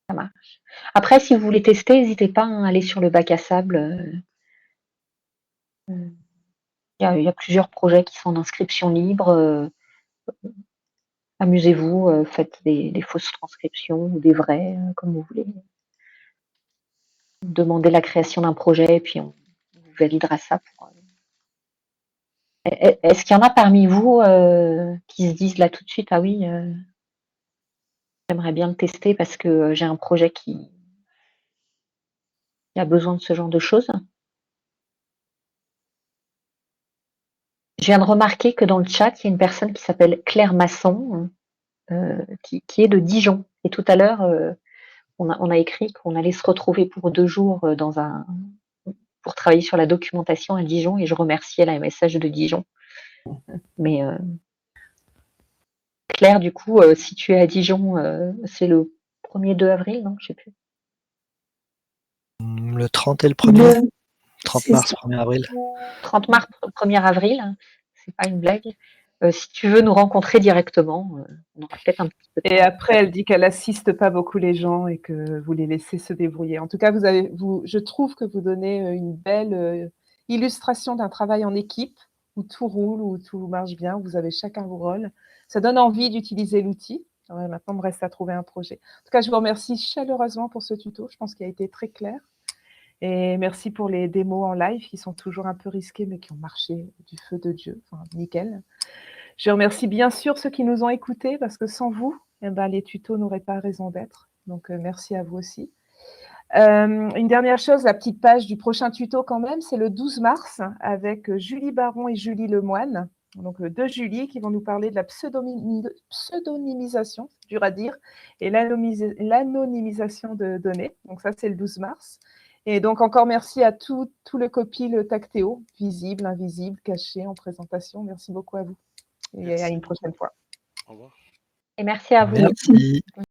Ça marche. Après, si vous voulez tester, n'hésitez pas à aller sur le bac à sable. Il y a plusieurs projets qui sont d'inscription libre. Amusez-vous, faites des fausses transcriptions ou des vraies, comme vous voulez. Demandez la création d'un projet et puis on validera ça Est-ce qu'il y en a parmi vous qui se disent là tout de suite, ah oui, j'aimerais bien le tester parce que j'ai un projet qui a besoin de ce genre de choses? Je viens de remarquer que dans le chat, il y a une personne qui s'appelle Claire Masson, qui est de Dijon. Et tout à l'heure, on a écrit qu'on allait se retrouver pour 2 jours pour travailler sur la documentation à Dijon, et je remerciais la MSH de Dijon. Mais Claire, du coup, si tu es à Dijon, c'est le 1er 2 avril, non? Je sais plus.
Le 30 et le 1er, 30
c'est
mars,
ça.
1er avril.
30 mars, 1er avril, c'est pas une blague. Si tu veux nous rencontrer directement, on aura peut-être un petit peu de
Et
temps.
après, elle dit qu'elle assiste pas beaucoup les gens et que vous les laissez se débrouiller. En tout cas, je trouve que vous donnez une belle illustration d'un travail en équipe où tout roule, où tout marche bien, où vous avez chacun vos rôles. Ça donne envie d'utiliser l'outil. Maintenant, il me reste à trouver un projet. En tout cas, je vous remercie chaleureusement pour ce tuto. Je pense qu'il a été très clair. Et merci pour les démos en live qui sont toujours un peu risquées, mais qui ont marché du feu de Dieu. Enfin, nickel. Je remercie bien sûr ceux qui nous ont écoutés, parce que sans vous, les tutos n'auraient pas raison d'être. Donc, merci à vous aussi. Une dernière chose, la petite page du prochain tuto quand même, c'est le 12 mars avec Julie Baron et Julie Lemoine. Donc, 2 Julie qui vont nous parler de la pseudonymisation, c'est dur à dire, et l'anonymisation de données. Donc, ça, c'est le 12 mars. Et donc, encore merci à tout le copil Tactéo, visible, invisible, caché en présentation. Merci beaucoup à vous. Et à une prochaine fois.
Au revoir.
Et merci à vous.
Merci.